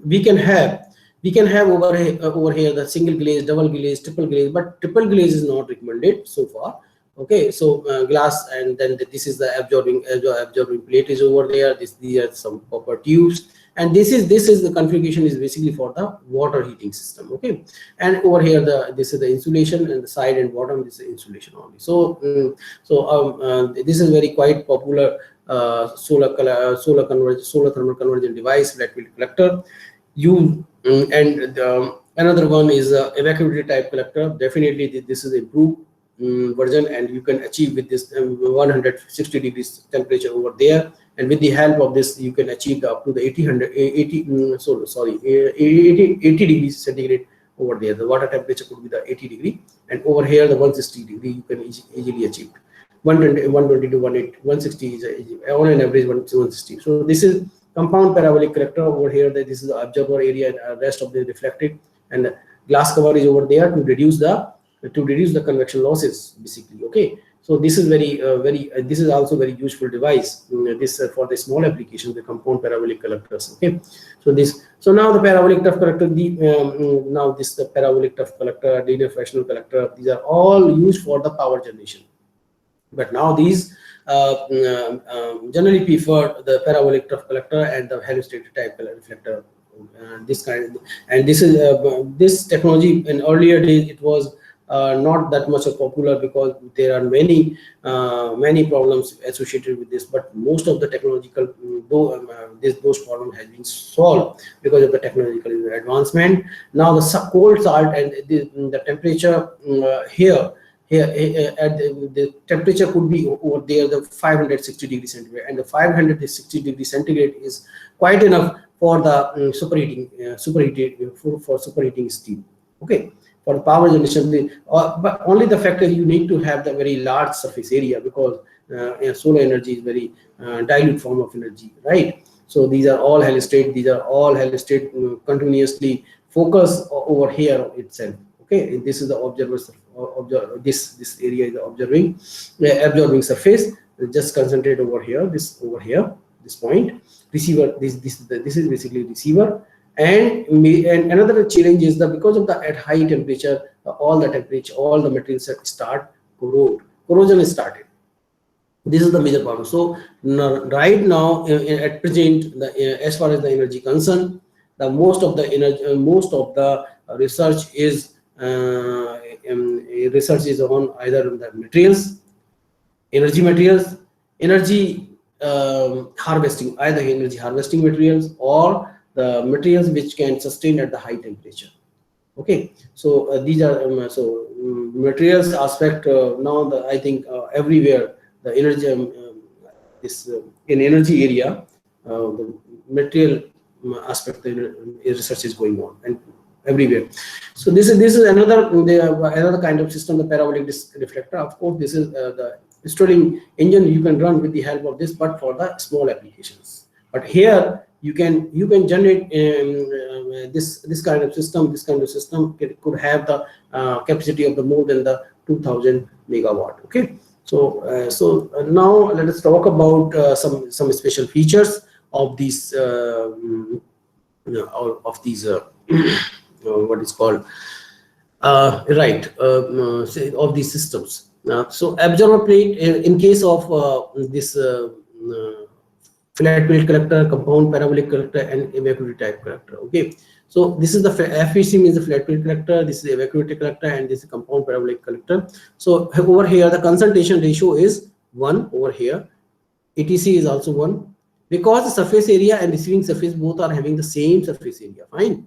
We can have over here the single glaze, double glaze, triple glaze, but triple glaze is not recommended so far. Okay, so glass, and then this is the absorbing plate is over there. These are some copper tubes, And this is the configuration is basically for the water heating system. Okay, and over here this is the insulation, and the side and bottom this is insulation only. So this is very quite popular solar thermal conversion device, flat field collector. Another one is evacuated type collector. Definitely this is improved version, and you can achieve with this 160 degrees temperature over there, and with the help of this you can achieve up to the 80 degrees centigrade over there. The water temperature could be the 80 degree, and over here the 160 degree you can easily achieve. 120 to 160 is on an average 160. So this is compound parabolic collector. Over here this is the observer area, and rest of the reflected, and glass cover is over there to reduce the convection losses basically. Okay, so this is this is also very useful device, this for the small applications, the compound parabolic collectors. Okay, so now the parabolic tuff collector, the parabolic tuff collector, linear fractional collector, these are all used for the power generation. But now these generally prefer the parabolic tuff collector and the halostatic type reflector. This technology in earlier days it was not that much popular, because there are many problems associated with this. But most of the technological those problems has been solved because of the technological advancement. Now the cold salt and the temperature here at the temperature could be over there the 560 degrees centigrade, and the 560 degrees centigrade is quite enough for the superheating steam. Okay, for power generation, but only the fact that you need to have the very large surface area, because solar energy is very dilute form of energy, right? So these are all halostate. Continuously focus over here itself. Okay, this is the observer's. This area is the absorbing surface. Just concentrate over here. This point. Receiver. This is basically receiver. And another challenge is that because of the at high temperature, all the materials start corrode. Corrosion is started. This is the major problem. So right now, at present, as far as the energy concerned, most of the research is on either the materials, energy harvesting, either energy harvesting materials or the materials which can sustain at the high temperature. Okay, so these are materials aspect. Now I think everywhere the energy in energy area, the material aspect research is going on, and everywhere. So this is another kind of system, the parabolic reflector. Of course, this is the Stirling engine you can run with the help of this, but for the small applications. But here you can generate this kind of system. This kind of system could have the capacity of the more than the 2000 megawatt. Okay, so now let us talk about some special features of these what is called of these systems. So absorber plate, in case of this flat plate collector, compound parabolic collector, and evacuated type collector. Okay, so this is the FPC means the flat plate collector, this is evacuated collector, and this is compound parabolic collector. So over here the concentration ratio is 1 over here. ETC is also 1, because the surface area and receiving surface both are having the same surface area. Fine.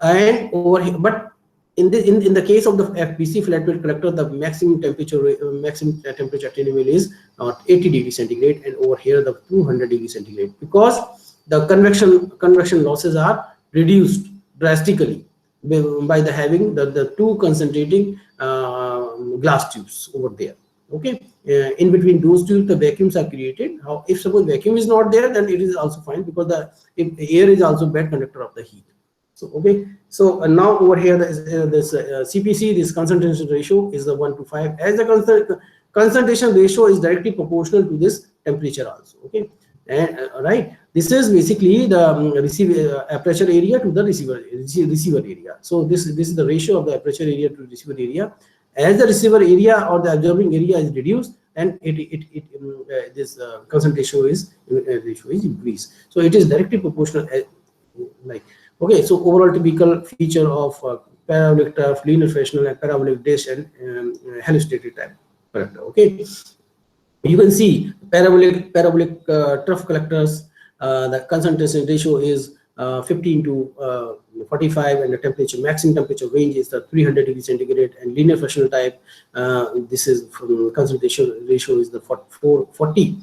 And over here, but in the case of the FPC flat plate collector, the maximum temperature attainable is 80 degrees centigrade, and over here the 200 degrees centigrade, because the convection losses are reduced drastically by the having the two concentrating glass tubes over there. Okay, in between those tubes the vacuums are created. If suppose vacuum is not there, then it is also fine, because the air is also bad conductor of the heat. So okay, so now over here this CPC, this concentration ratio is the 1 to 5, as the concentration ratio is directly proportional to this temperature also. Okay, and right, this is basically the aperture area to the receiver area. So this is the ratio of the aperture area to receiver area. As the receiver area or the absorbing area is reduced, and this concentration ratio is increased. So it is directly proportional like. Okay, so overall typical feature of parabolic trough, linear fractional, and parabolic dish, and heliostrated type collector. Okay, you can see parabolic trough collectors. The concentration ratio is 15 to 45, and the temperature, maximum temperature range is the 300 degrees centigrade. And linear fractional type, this is from concentration ratio is the 40,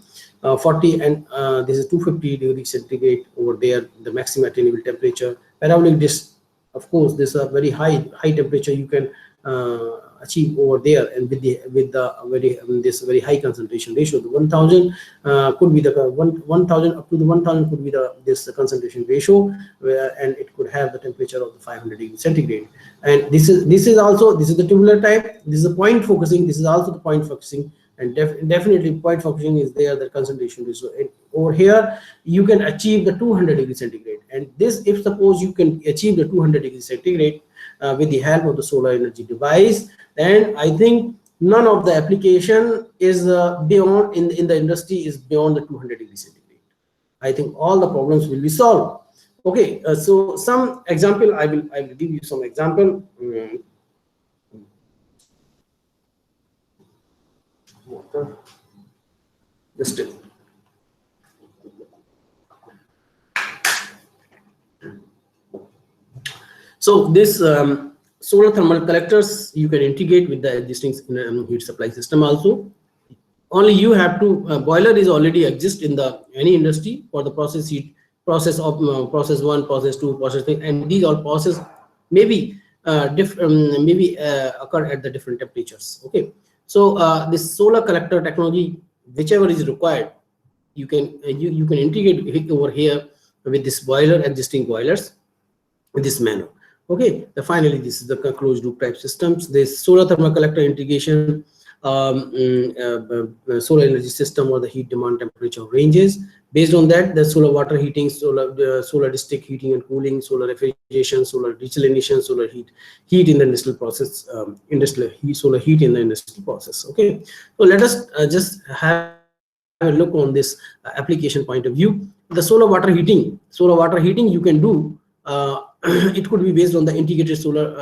and this is 250 degrees centigrade over there, the maximum attainable temperature. Parabolic dish, of course, this is a very high temperature you can achieve over there, and with the this very high concentration ratio, the 1000 could be the 1000 up to the 1000 could be the this concentration ratio, and it could have the temperature of the 500 degrees centigrade. And this is the tubular type. This is the point focusing. This is also the point focusing, and definitely point focusing is there, the concentration ratio. And over here you can achieve the 200 degrees centigrade, and this, if suppose you can achieve the 200 degrees centigrade with the help of the solar energy device, then I think none of the application is beyond in the industry is beyond the 200 degrees centigrade. I think all the problems will be solved. Okay, so some example, I will give you some example. Just a, so this solar thermal collectors you can integrate with the existing heat supply system also. Only you have to boiler is already exist in the any industry for the process heat, process of process 1, process 2, process 3, and these all process maybe occur at the different temperatures. Okay, so this solar collector technology, whichever is required, you can integrate over here with this boiler, existing boilers, in this manner. Okay, finally this is the closed loop type systems. This solar thermal collector integration, solar energy system, or the heat demand temperature ranges. Based on that, the solar water heating, solar district heating and cooling, solar refrigeration, solar desalination, solar heat in the industrial process, solar heat in the industrial process. Okay, so let us just have a look on this application point of view. The solar water heating you can do. It could be based on the integrated solar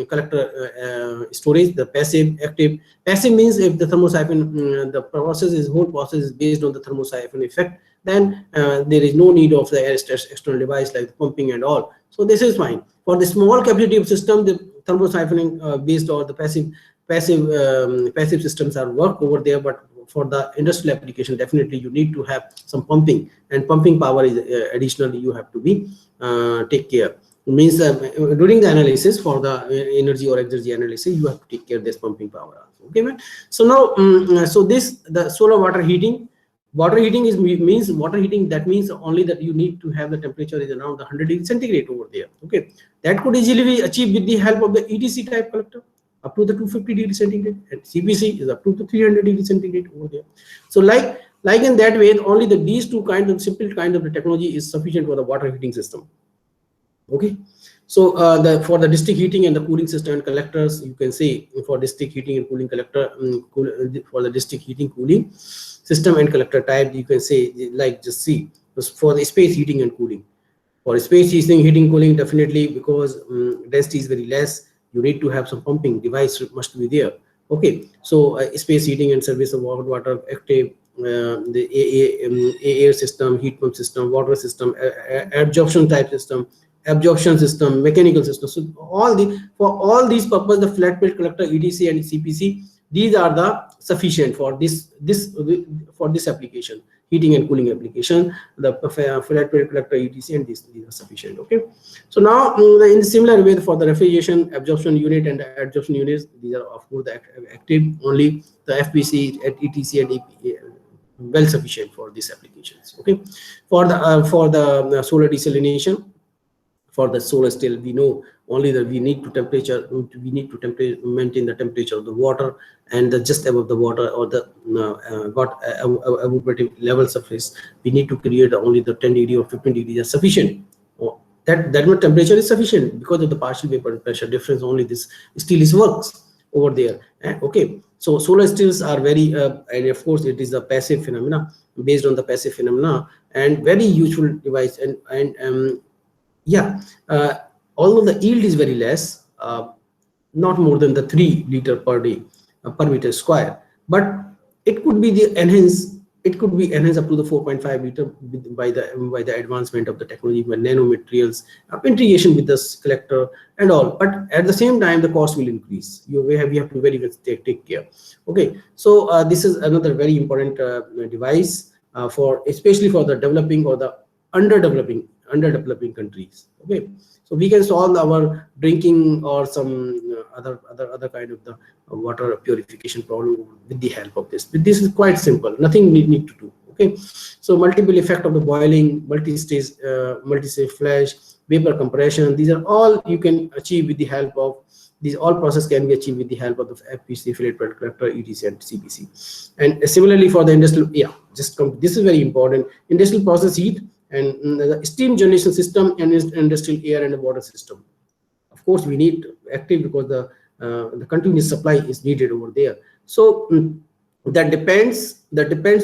collector storage, the passive, active. Passive means if the thermosiphon, the whole process is based on the thermosiphon effect, then there is no need of the external device like pumping and all. So this is fine. For the small capacity system, the thermosiphoning based or the passive systems are work over there, but for the industrial application, definitely you need to have some pumping, and pumping power is additionally you have to be take care. It means during the analysis for the energy or exergy analysis, you have to take care of this pumping power also. Okay, man. So now, so this the solar water heating. Water heating means water heating. That means only that you need to have the temperature is around 100 degrees centigrade over there. Okay, that could easily be achieved with the help of the ETC type collector up to the 250 degrees centigrade, and CPC is up to the 300 degrees centigrade over there. So like in that way, only these two kinds of simple kind of the technology is sufficient for the water heating system. Okay, so for the district heating and the cooling system and collectors, you can say for district heating and cooling collector, for the district heating cooling system and collector type, you can say like just see for the space heating and cooling. For space heating cooling, definitely because density is very less, you need to have some pumping device must be there. Okay, so space heating and service of water active, the air system, heat pump system, water system, absorption type system, mechanical system. So for all these purposes, the flat plate collector, ETC and CPC, these are the sufficient for this application, heating and cooling application. The flat plate collector, ETC, and these are sufficient. Okay, so now in the similar way for the refrigeration, absorption unit and the adsorption units, these are of course the active. Only the FPC, ETC, and EPA well sufficient for these applications. Okay, for the solar desalination, for the solar still, we know only that we need to maintain the temperature of the water, and just above the water or the evaporative level surface, we need to create only the 10 degree or 15 degrees is sufficient. That much temperature is sufficient because of the partial vapor pressure difference. Only this still is works over there. Okay, so solar stills are very and of course it is a passive phenomena, based on the passive phenomena, and very useful device, and Yeah, although the yield is very less, not more than the 3 liter per day per meter square, but it could be the enhance. It could be enhanced up to the 4.5 liter by the advancement of the technology, by nanomaterials, integration with this collector and all. But at the same time, the cost will increase. We have to very much take care. Okay, so this is another very important device for, especially for the developing or the underdeveloping countries. Okay, so we can solve our drinking or some other kind of the water purification problem with the help of this. But this is quite simple, nothing we need to do. Okay, so multiple effect of the boiling, multi-stage flash, vapor compression, these are all you can achieve with the help of these. All process can be achieved with the help of the FPC, fillet plant collector, ETC and CPC. And similarly for the industrial, this is very important, industrial process heat and the steam generation system and industrial air and water system. Of course, we need active because the continuous supply is needed over there. So that depends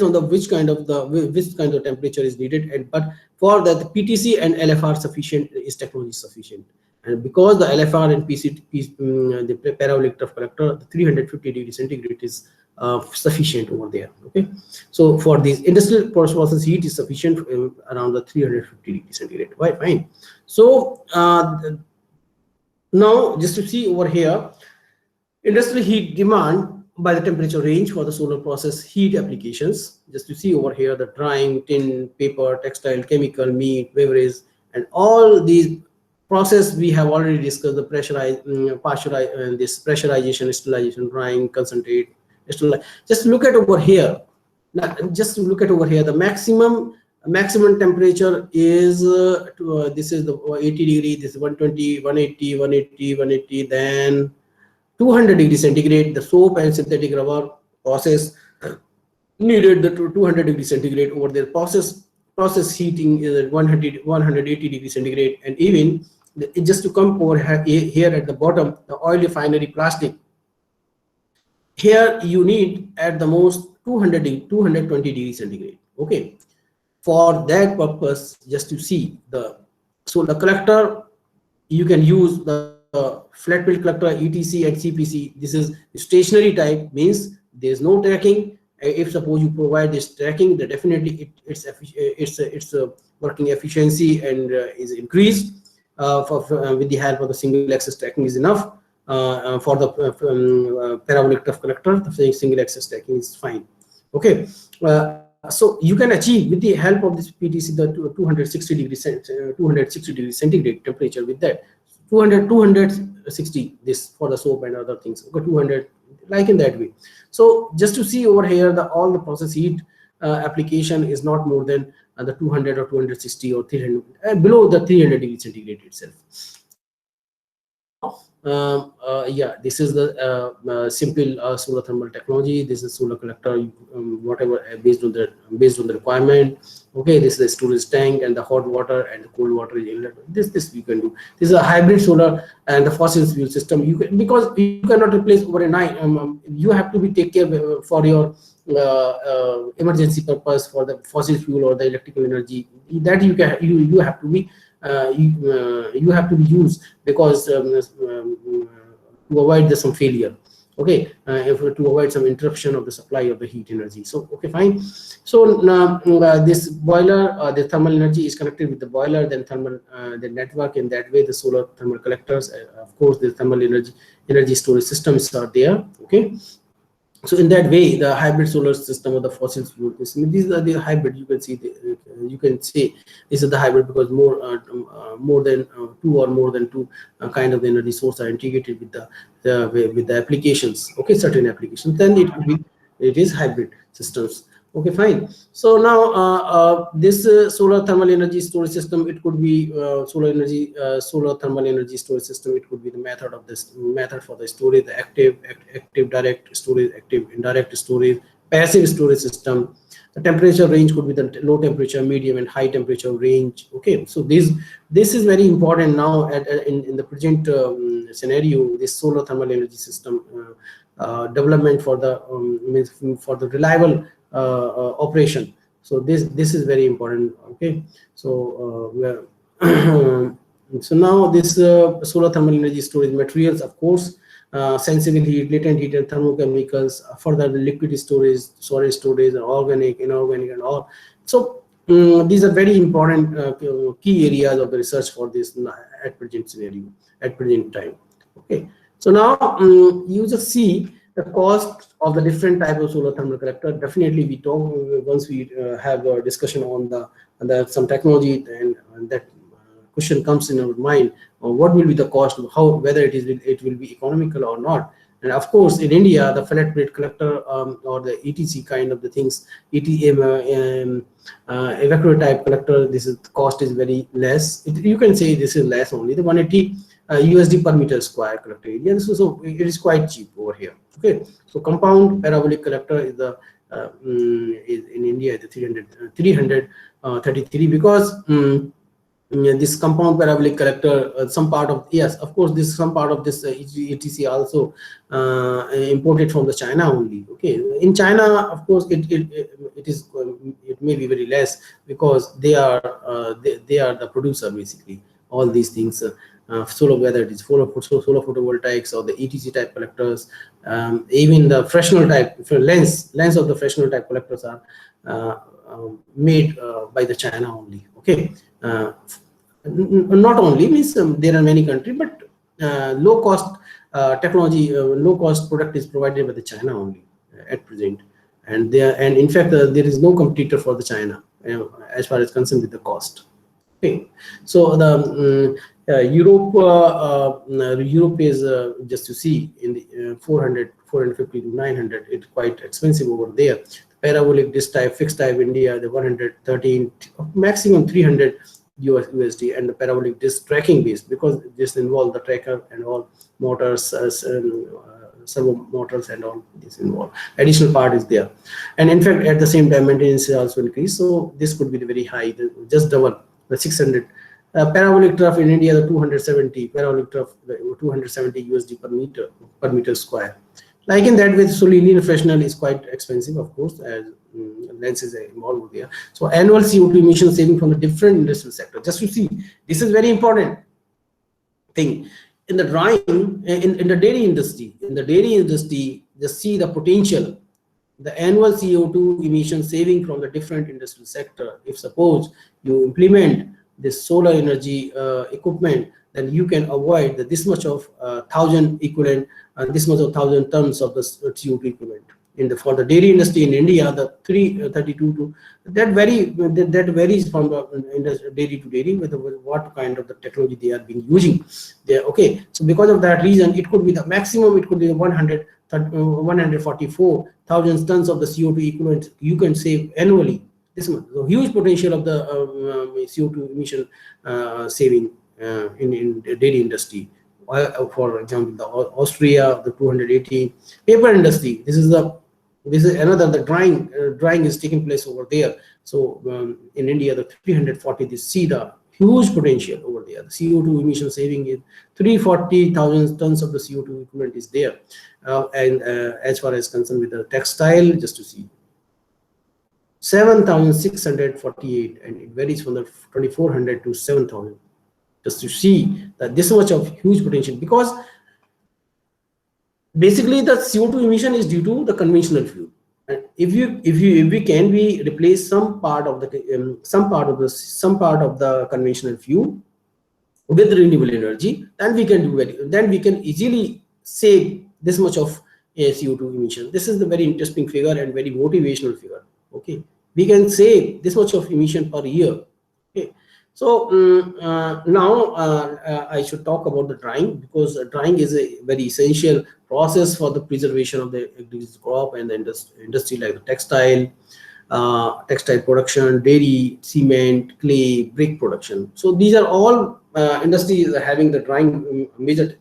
on the which kind of temperature is needed. And but for that, the PTC and LFR sufficient is technology sufficient. And because the LFR and the parabolic trough collector, the 350 degrees centigrade is sufficient over there. Okay, so for this industrial process heat is sufficient around the 350 degrees centigrade. Right, fine. So now just to see over here, industrial heat demand by the temperature range for the solar process heat applications. Just to see over here, the drying, tin, paper, textile, chemical, meat, beverage, and all these process we have already discussed. The this pressurization, sterilization, drying, concentrate, just look at over here. Now, just look at over here. The maximum temperature is this is the 80 degree. This is 120, 180, 180, 180. Then 200 degrees centigrade. The soap and synthetic rubber process needed the 200 degrees centigrade over there. Process heating is at 180 degrees centigrade. And even just to come over here at the bottom, the oil refinery plastic. Here you need at the most 220 degrees centigrade. Okay, for that purpose, just to see the collector, you can use the flat plate collector, ETC and CPC. This is stationary type, means there is no tracking. If suppose you provide this tracking, then definitely its working efficiency and is increased. With the help of the single axis tracking is enough. For the parabolic trough collector, the single axis tracking is fine. Okay, so you can achieve with the help of this PTC the 260 degrees centigrade temperature. With that 260 this for the soap and other things. Okay, 200 like in that way. So just to see over here, all the process heat application is not more than the 200 or 260 or 300 below the 300 degrees centigrade itself. Yeah, this is the simple solar thermal technology. This is solar collector, whatever based on the requirement. Okay, this is the storage tank and the hot water and the cold water inlet. This we can do. This is a hybrid solar and the fossil fuel system. You can, because you cannot replace overnight. You have to take care for your emergency purpose for the fossil fuel or the electrical energy. That you have to be. You have to be used because to avoid some failure. Okay, to avoid some interruption of the supply of the heat energy. So okay, fine. So now this boiler, the thermal energy is connected with the boiler, then the network. In that way, the solar thermal collectors, of course, the thermal energy storage systems are there. Okay. So in that way, the hybrid solar system or the fossil fuel system, these are the hybrid. You can see you can say this is the hybrid because more than two or more than two kind of the energy source are integrated with the applications. Okay, certain applications. Then it is hybrid systems. Okay, fine. So now this solar thermal energy storage system, it could be solar thermal energy storage system. It could be the method for the storage, the active direct storage, active indirect storage, passive storage system. The temperature range could be the low temperature, medium, and high temperature range. Okay, so this is very important now in the present scenario. This solar thermal energy system development for the reliable operation. So this is very important. Okay, so So now this solar thermal energy storage materials, of course, sensible heat, latent heat, and thermochemicals, further the liquid storage, solid storage, organic, inorganic, and all. So these are very important key areas of the research for this at present scenario, at present time. Okay, so now you just see the cost of the different type of solar thermal collector. Definitely, we talk once we have a discussion on the some technology, and that question comes in our mind: what will be the cost? How, whether it will be economical or not? And of course, in India, the flat plate collector or the ETC kind of the things, evacuator type collector, this is cost is very less. You can say this is less only. The 180 USD per meter square collector area. So it is quite cheap over here. Okay, so compound parabolic collector is the is in India the 333 because this compound parabolic collector, some part of, yes, of course, this some part of this ETC also imported from the China only. Okay, in China, of course, it may be very less because they are the producer basically. All these things, solar, whether it is solar photovoltaics or the ETC type collectors, even the fractional type lens of the fractional type collectors are made by the China only. Okay. Not only means there are many countries, but low cost technology, low cost product is provided by the China only at present, and in fact there is no competitor for the China as far as concerned with the cost. Okay, so the Europe is just to see in the 450 to 900. It's quite expensive over there. Parabolic disk type, fixed type India, the 113, maximum 300 USD, and the parabolic disk tracking base, because this involves the tracker and all motors, servo motors and all this involved. Additional part is there, and in fact at the same time maintenance is also increased. So this could be the very high, just double the 600. Parabolic trough in India, the 270 parabolic trough, 270 USD per meter square. Like in that way, so linear fractional is quite expensive, of course, as lens is involved there. So annual CO2 emission saving from the different industrial sector. Just to see, this is very important thing. In the drying, in the dairy industry, just see the potential, the annual CO2 emission saving from the different industrial sector. If suppose you implement this solar energy equipment, then you can avoid this much of 1,000 equivalent, this much of 1,000 tons of the CO2 equivalent. For the dairy industry in India, the 332 to that varies from the dairy to dairy with what kind of the technology they are being using there. Okay, so because of that reason, it could be the maximum. It could be 144,000 tons of the CO2 equivalent you can save annually. This much, so huge potential of the CO2 emission saving in the dairy industry. For example, the Austria, the 280 paper industry. This is another, the drying is taking place over there. So in India, the 340, they see the huge potential over there. The CO2 emission saving is 340,000 tons of the CO2 equivalent is there. And as far as concerned with the textile, just to see 7,648, and it varies from the 2,400 to 7,000. Just to see that this much of huge potential, because basically the CO2 emission is due to the conventional fuel. And if we can replace some part of the conventional fuel with renewable energy, then we can easily save this much of CO2 emission. This is the very interesting figure and very motivational figure. Okay, we can save this much of emission per year. Okay. So now I should talk about the drying, because drying is a very essential process for the preservation of the agricultural crop and the industry like the textile production, dairy, cement, clay, brick production. So these are all industries having the drying major.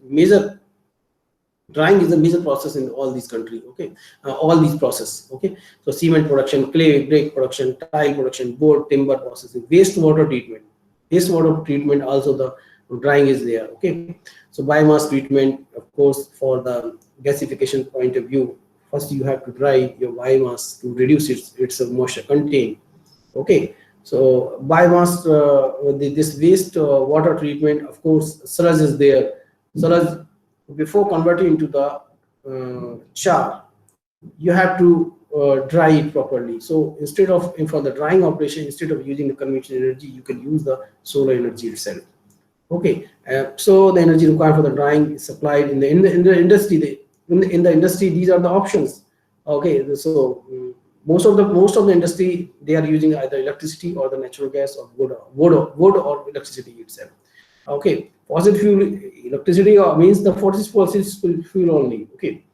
Drying is a major process in all these countries. Okay, all these processes. Okay, so cement production, clay, brick production, tile production, board, timber processing, wastewater treatment. Wastewater treatment also the drying is there. Okay, so biomass treatment, of course, for the gasification point of view, first you have to dry your biomass to reduce its moisture content. Okay, So biomass, this waste water treatment, of course, sludge is there. Sludge, before converting into the char, you have to dry it properly. So instead of, for the drying operation, instead of using the conventional energy, you can use the solar energy itself. Okay, so the energy required for the drying is supplied in the industry. In the industry, these are the options. Okay, so most of the industry, they are using either electricity or the natural gas or wood or electricity itself. Okay, fossil fuel electricity means the fossil fuel only. Okay,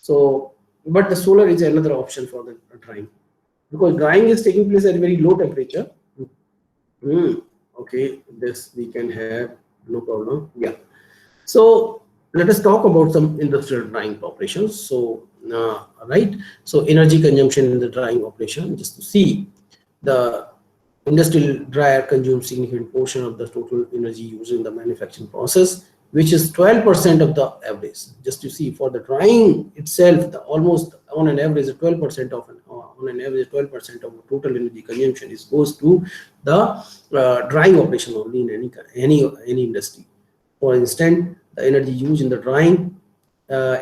so but the solar is another option for the drying, because drying is taking place at a very low temperature. Okay, this we can have, no problem. Yeah, so let us talk about some industrial drying operations. So right, so energy consumption in the drying operation, just to see, the industrial dryer consumes significant portion of the total energy used in the manufacturing process, which is 12% of the average. Just to see, for the drying itself, the almost on an average 12% of on an average 12% of total energy consumption is goes to the drying operation only in any industry. For instance, the energy used in the drying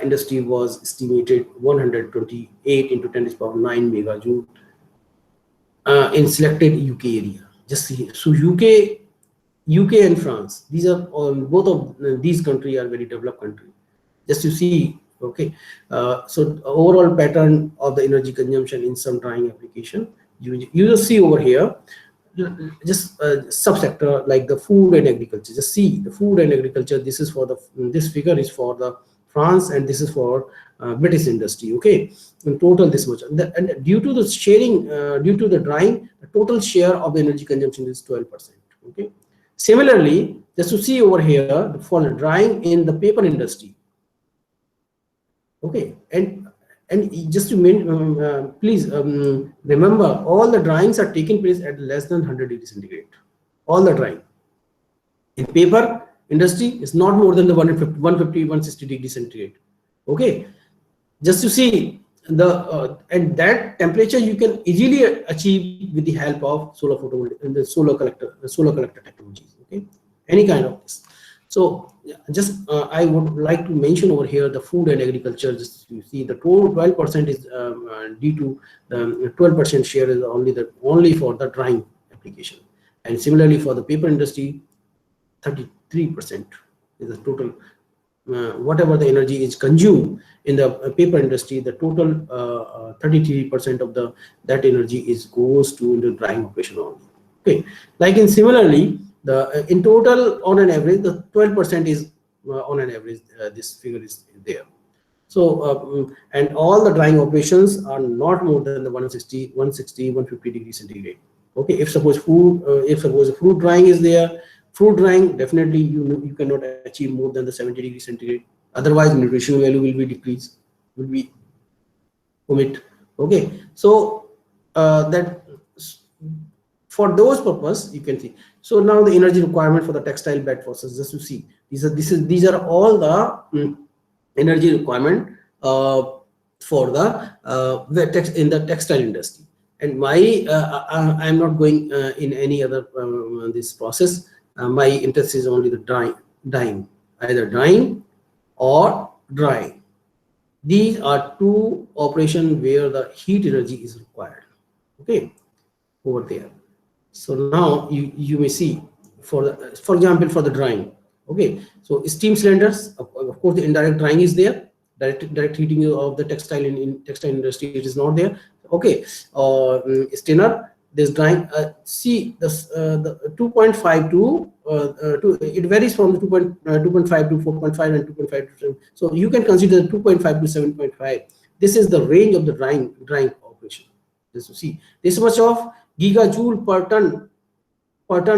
industry was estimated 128 into 10 to the power 9 megajoule in selected UK area. Just see, so UK and France, these are both of these countries are very developed countries. Just to see, okay, so overall pattern of the energy consumption in some drying application, you will see over here. Just subsector like the food and agriculture. Just see the food and agriculture. This is for this figure is for the France, and this is for British industry. Okay, in total this much, and due to the sharing, due to the drying, the total share of the energy consumption is 12%. Okay, similarly, just to see over here for the drying in the paper industry. Okay, and just to please remember, all the dryings are taking place at less than 100 degrees centigrade. All the drying in paper industry is not more than the 150-160 degrees centigrade. Okay, just to see the and that temperature you can easily achieve with the help of solar photovoltaic and the solar collector technologies. Okay, any kind of this. So just I would like to mention over here the food and agriculture. Just you see the total 12% is due to the 12% share is only for the drying application, and similarly for the paper industry, 33% is the total. Whatever the energy is consumed in the paper industry, the total 33% of that energy goes to the drying operation only. Okay, like in similarly, in total on an average, the 12% is on an average. This figure is there. So and all the drying operations are not more than the 160, 150 degrees centigrade. Okay, if suppose fruit drying is there, fruit drying, definitely you cannot achieve more than the 70 degrees centigrade. Otherwise, nutritional value will be decreased, will be omit. Okay, so that for those purpose you can see. So now the energy requirement for the textile bed process, just to see, these are all the energy requirement for the in the textile industry. And I am not going in any other this process. My interest is only the dyeing, either dyeing or drying. These are two operations where the heat energy is required. Okay, over there. So now you may see, for example, for the drying. Okay, so steam cylinders, of course the indirect drying is there. Direct heating of the textile in textile industry, it is not there. Okay, stinner, this drying. See this the 2.5 to it varies from the 2.5 to 4.5 and 2.5 to 7. So you can consider 2.5 to 7.5. This is the range of the drying operation. Just to see this much of gigajoule per ton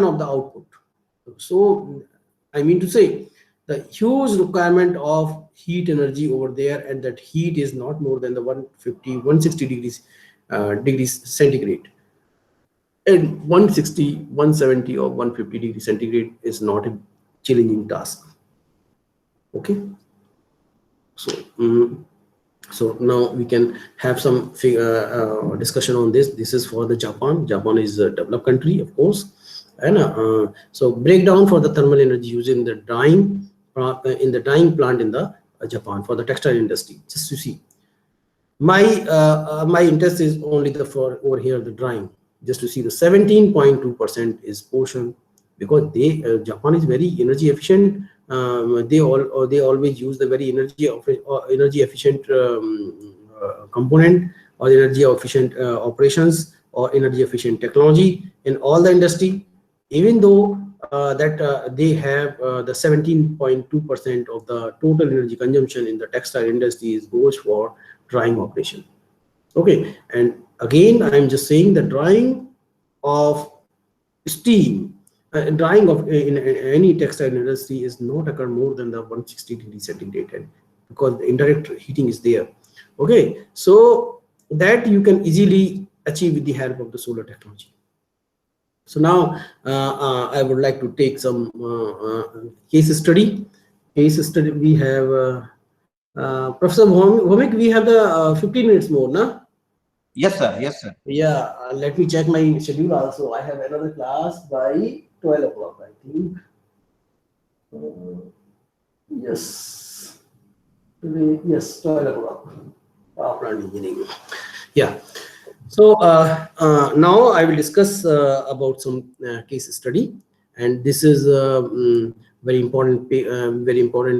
of the output. So I mean to say, the huge requirement of heat energy over there, and that heat is not more than the 150, 160 degrees centigrade. And 160, 170 or 150 degrees centigrade is not a challenging task. Okay, so So now we can have some discussion on this. This is for the Japan. Japan is a developed country, of course. And so breakdown for the thermal energy used in the dyeing plant in the Japan for the textile industry. Just to see, my interest is only the for over here the drying. Just to see the 17.2% is portion, because they Japan is very energy efficient. They always use the very energy efficient component, or energy efficient operations, or energy efficient technology in all the industry. Even though they have the 17.2% of the total energy consumption in the textile industry goes for drying operation. Okay, and again I'm just saying the drying of steam, drying of in any textile industry is not occur more than the 160 degrees centigrade, and because the indirect heating is there. Okay, so that you can easily achieve with the help of the solar technology. So now I would like to take some case study. We have Professor Bhomik, we have the 15 minutes more, na? Yes, sir. Yes, sir. Yeah, let me check my schedule also. I have another class by 12 o'clock, I think. Yes. Today, yes, 12 o'clock. After engineering. Yeah. So now I will discuss about some case study, and this is very important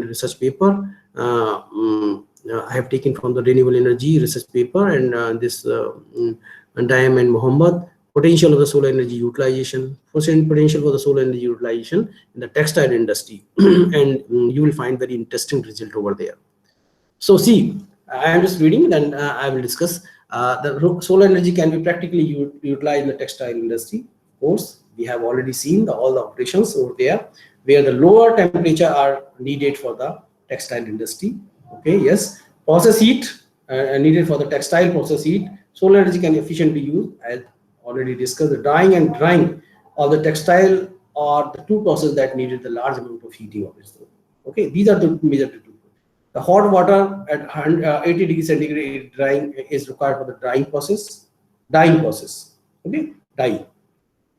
research paper. I have taken from the renewable energy research paper, and this Dayam and Mohammed, potential of the solar energy utilization, potential for the solar energy utilization in the textile industry, and you will find very interesting result over there. So see, I am just reading, then I will discuss. The solar energy can be practically utilized in the textile industry. Of course, we have already seen all the operations over there where the lower temperature are needed for the textile industry. Okay, yes, process heat needed for the textile process heat. Solar energy can efficiently use, as already discussed. The dyeing and drying of the textile are the two processes that needed the large amount of heating of its own. Okay, these are the major two. The hot water at 80 degrees centigrade drying is required for the drying process, dyeing process. Okay, dyeing.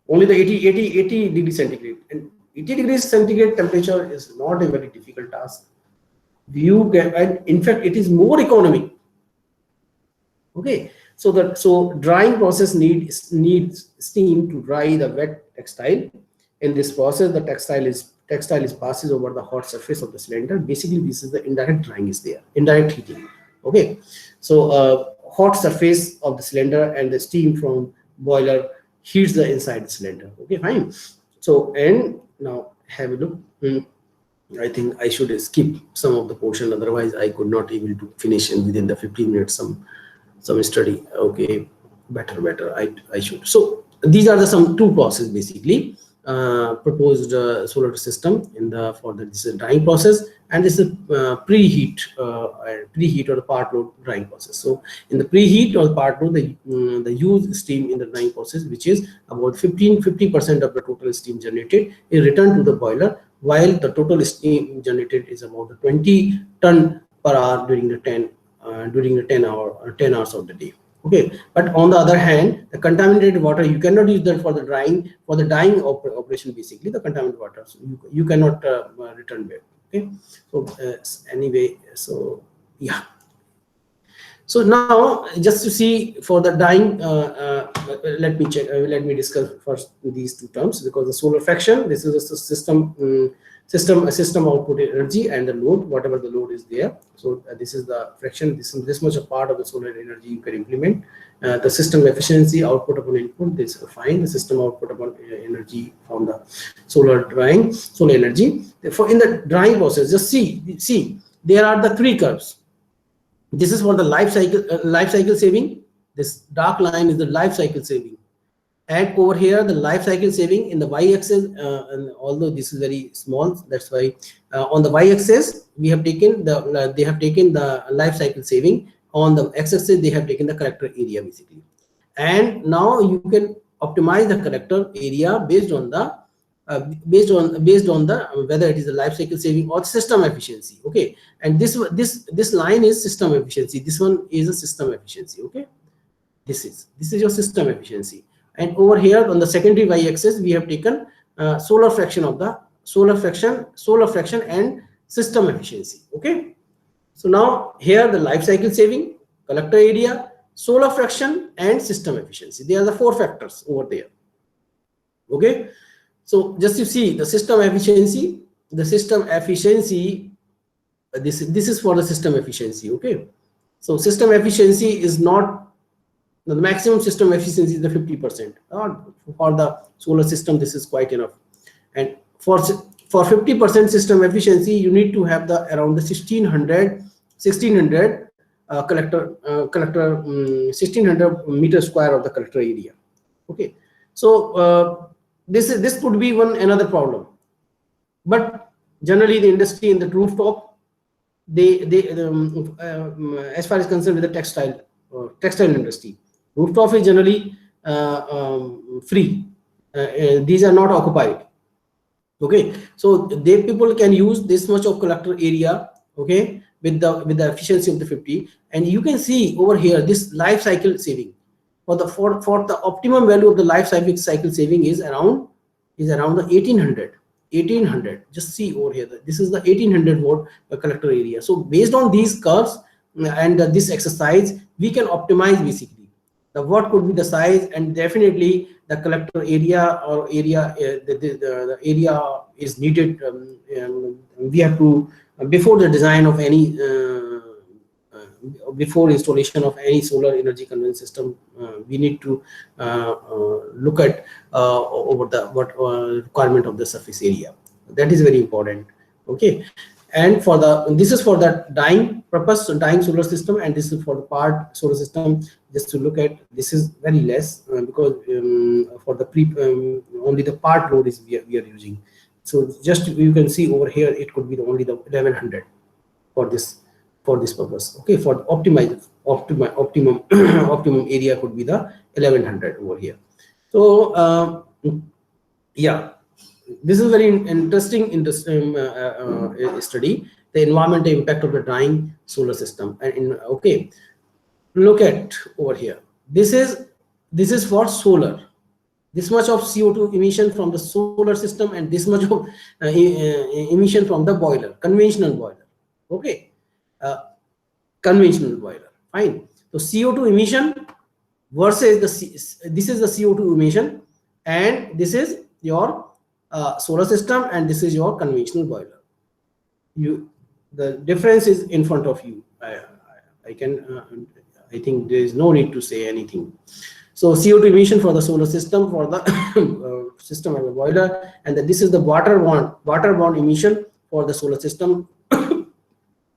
Only the 80 degrees centigrade, and 80 degrees centigrade temperature is not a very difficult task. You get, and in fact, it is more economic. Okay, so drying process needs steam to dry the wet textile. In this process, the textile is passes over the hot surface of the cylinder. Basically, this is the indirect drying is there, indirect heating. Okay, so hot surface of the cylinder and the steam from boiler heats the inside the cylinder. Okay, fine. So, and now have a look. I think I should skip some of the portion, otherwise I could not able to finish within the 15 minutes some study. Okay, better I should. So these are the some two processes basically. Proposed solar system in the this is drying process, and this is preheat or the part load drying process. So in the preheat or the part load, the used steam in the drying process, which is about 50% of the total steam generated, is returned to the boiler, while the total steam generated is about 20 ton per hour during the 10 hours of the day. Okay, but on the other hand, the contaminated water, you cannot use that for the drying, for the dyeing operation. Basically, the contaminated water, so you cannot return back. Okay, so anyway, so yeah. So now, just to see for the dyeing, let me check. Let me discuss first these two terms, because the solar fraction, this is a system output energy, and the load, whatever the load is there. So this is the fraction. This much a part of the solar energy you can implement. The system efficiency, output upon input, this is fine. The system output upon energy from the solar energy. Therefore, in the drying process, just see there are the three curves. This is for the life cycle saving. This dark line is the life cycle saving. And over here, the life cycle saving in the y-axis, and although this is very small, that's why on the y-axis we have taken they have taken the life cycle saving. On the x-axis they have taken the collector area basically. And now you can optimize the collector area based on the based on the whether it is a life cycle saving or system efficiency. Okay, and this line is system efficiency. This one is a system efficiency. Okay, this is your system efficiency. And over here on the secondary y-axis, we have taken solar fraction of the solar fraction and system efficiency. Okay, so now here the life cycle saving, collector area, solar fraction, and system efficiency. They are the 4 factors over there. Okay, so just you see the system efficiency. This is for the system efficiency. Okay, so system efficiency is not the maximum system efficiency is the 50%. For the solar system, this is quite enough. And for 50% system efficiency, you need to have the around the 1600 collector 1600 meter square of the collector area. Okay, so this could be another problem. But generally, the industry in the rooftop, as far as concerned with the textile industry, rooftop is generally free. These are not occupied. Okay, so people can use this much of collector area. Okay, with the efficiency of the 50, and you can see over here this life cycle saving for the optimum value of the life cycle saving is around the 1800. Just see over here, this is the 1800 watt collector area. So based on these curves and this exercise, we can optimize basically the what could be the size, and definitely the collector area or area the area is needed. We have to, before the design of any before installation of any solar energy conversion system, we need to look at over the requirement of the surface area. That is very important. Okay, and this is for the dying purpose, dying solar system, and this is for the part solar system. Just to look at, this is very less because for the only the part load is we are using. So just you can see over here, it could be only the 1100 for this purpose. Okay, for the optimum area could be the 1100 over here. So yeah, this is very interesting study, the environmental impact of the dying solar system. And okay, look at over here. This is for solar. This much of CO2 emission from the solar system, and this much of emission from the boiler, conventional boiler. Okay, conventional boiler. Fine. So CO2 emission versus this is the CO2 emission, and this is your solar system, and this is your conventional boiler. The difference is in front of you. I think there is no need to say anything. So CO2 emission for the solar system, for the system of the boiler, and this is the waterborne emission for the solar system,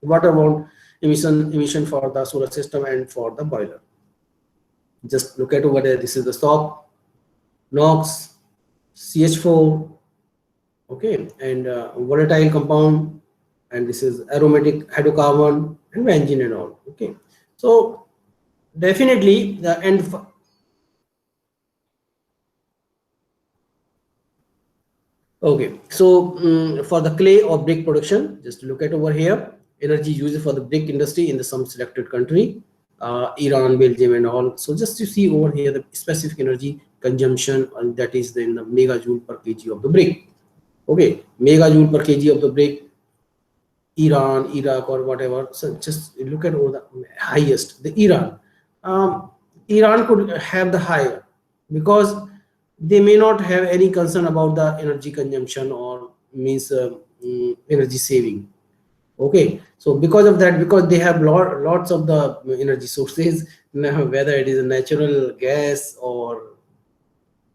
waterborne emission for the solar system and for the boiler. Just look at over there. This is the SOx, NOx, CH4, okay, and volatile compound, and this is aromatic hydrocarbon and benzene and all. Okay, so definitely the end. Okay, so for the clay or brick production, just look at over here, energy used for the brick industry in some selected country, Iran, Belgium and all. So just to see over here the specific energy consumption, and that is in the megajoule per kg of the brick. Okay, megajoule per kg of the brick, Iran, Iraq or whatever. So just look at over the highest, the Iran. Iran could have the higher because they may not have any concern about the energy consumption or means energy saving. Okay, so because of that, because they have lots of the energy sources, whether it is a natural gas or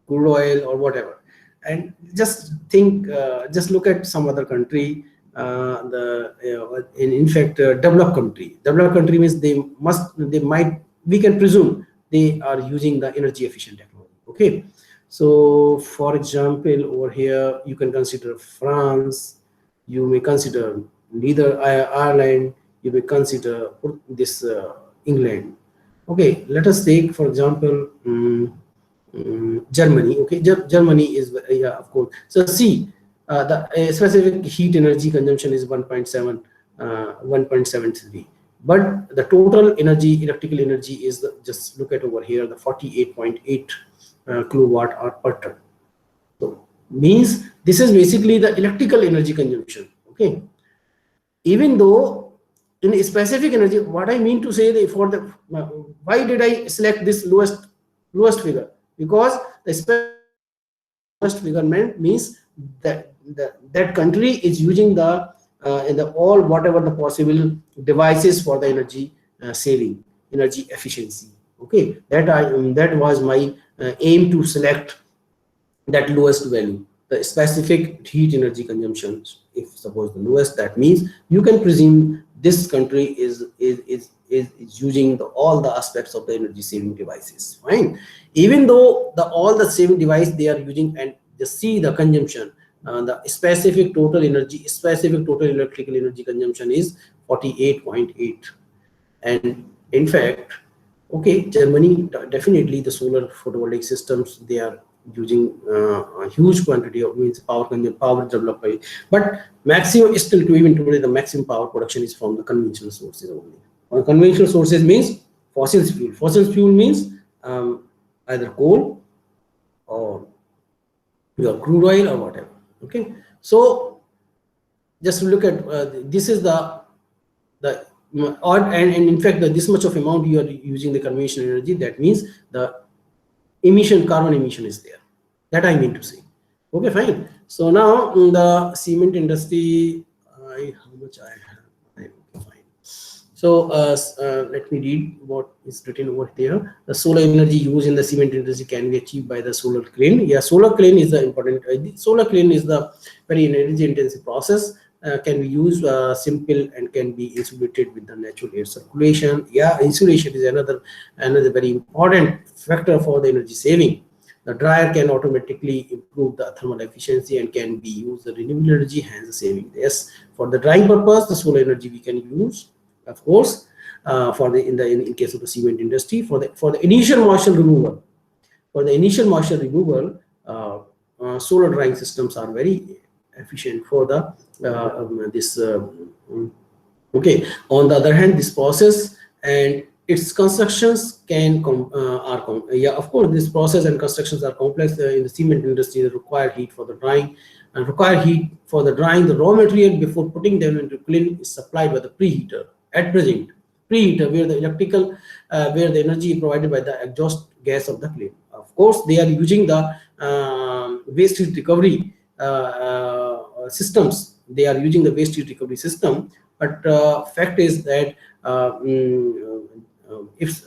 crude oil or whatever, and just think, just look at some other country, in fact developed country means we can presume they are using the energy efficient technology. Okay, so for example over here you can consider France, you may consider Ireland, you may consider this England. Okay, let us take for example Germany. Okay, Germany is, yeah, of course. So see, the specific heat energy consumption is 1.7, 1.73, but the total energy, electrical energy is just look at over here, the 48.8 kilowatt hour per ton. So means this is basically the electrical energy consumption. Okay, even though in a specific energy, what I mean to say, that for the why did I select this lowest figure? Because the lowest figure means that that country is using the in the all whatever the possible devices for the energy saving, energy efficiency. Okay, that was my aim to select that lowest value, the specific heat energy consumption. If suppose the lowest, that means you can presume this country is using all the aspects of the energy saving devices. Fine, even though all the saving device they are using, and just see the consumption, the specific total energy, specific total electrical energy consumption is 48.8. And in fact, okay, Germany, definitely the solar photovoltaic systems, they are using a huge quantity of power developed by, but maximum still to even today the maximum power production is from the conventional sources only. Conventional sources means fossil fuel. Fossil fuel means either coal or your crude oil or whatever. Okay, so just look at this is the and in fact this much of amount you are using the conventional energy, that means the carbon emission is there, that I mean to say. Okay, fine. So now in the cement industry, how much I have, okay, fine. So let me read what is written over there. The solar energy used in the cement industry can be achieved by the solar crane. Yeah, solar crane is the important. Solar crane is the very energy intensive process. Can be used simple and can be insulated with the natural air circulation. Yeah, insulation is another very important factor for the energy saving. The dryer can automatically improve the thermal efficiency and can be used the renewable energy, hence saving. Yes, for the drying purpose, the solar energy we can use, of course, for the in case of the cement industry, for the initial moisture removal. For the initial moisture removal, solar drying systems are very efficient for the okay. On the other hand, this process and its constructions can yeah, of course, this process and constructions are complex in the cement industry. They require heat for the drying, and require heat for the drying. The raw material before putting them into kiln is supplied by the preheater. At present, preheater where the electrical where the energy is provided by the exhaust gas of the kiln. Of course, they are using the waste heat recovery systems. They are using the waste heat recovery system, but fact is that if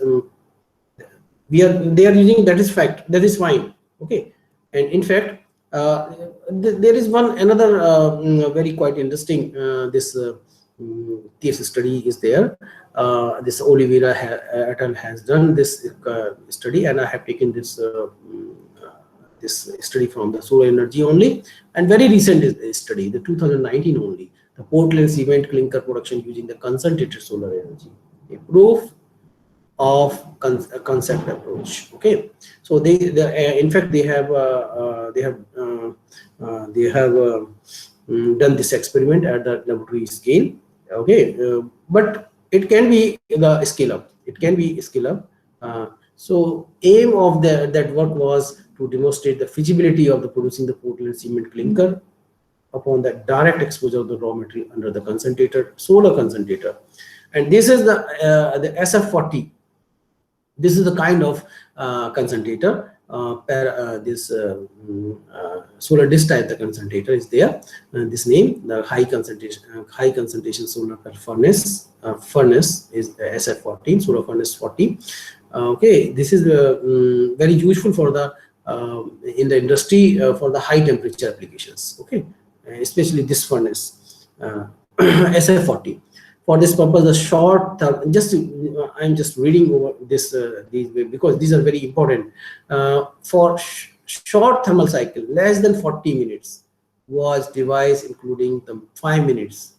they are using, that is fact, that is fine. Okay, and in fact there is another very quite interesting this case study is there. This Oliveira et al. Has done this study, and I have taken this this study from the solar energy only, and very recent is study, the 2019 only, the Portland cement clinker production using the concentrated solar energy, a proof of a concept approach. Okay, so they in fact they have done this experiment at the laboratory scale. Okay, but it can be the scale up. It can be scale up. So aim of that work was to demonstrate the feasibility of the producing the Portland cement clinker upon the direct exposure of the raw material under the concentrator, solar concentrator. And this is the SF40. This is the kind of concentrator. This solar disk type the concentrator is there. This name, the high concentration solar furnace is SF40, solar furnace 40. Okay, this is very useful for the in the industry for the high temperature applications. Okay, especially this furnace SF40. For this purpose, the short I'm just reading over this these because these are very important. For short thermal cycle, less than 40 minutes was device including the 5 minutes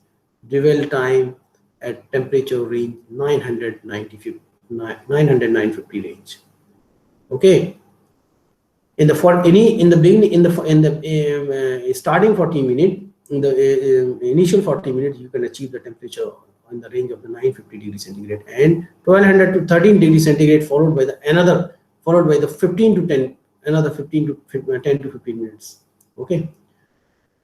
dwell time at temperature range 950 range. Okay, in the beginning, in the starting 40 minute, in the initial 40 minutes, you can achieve the temperature in the range of the 950 degrees centigrade, and 1200 to 13 degrees centigrade, followed by the 15 to 10, another 15 to 10 to 15 minutes. Okay,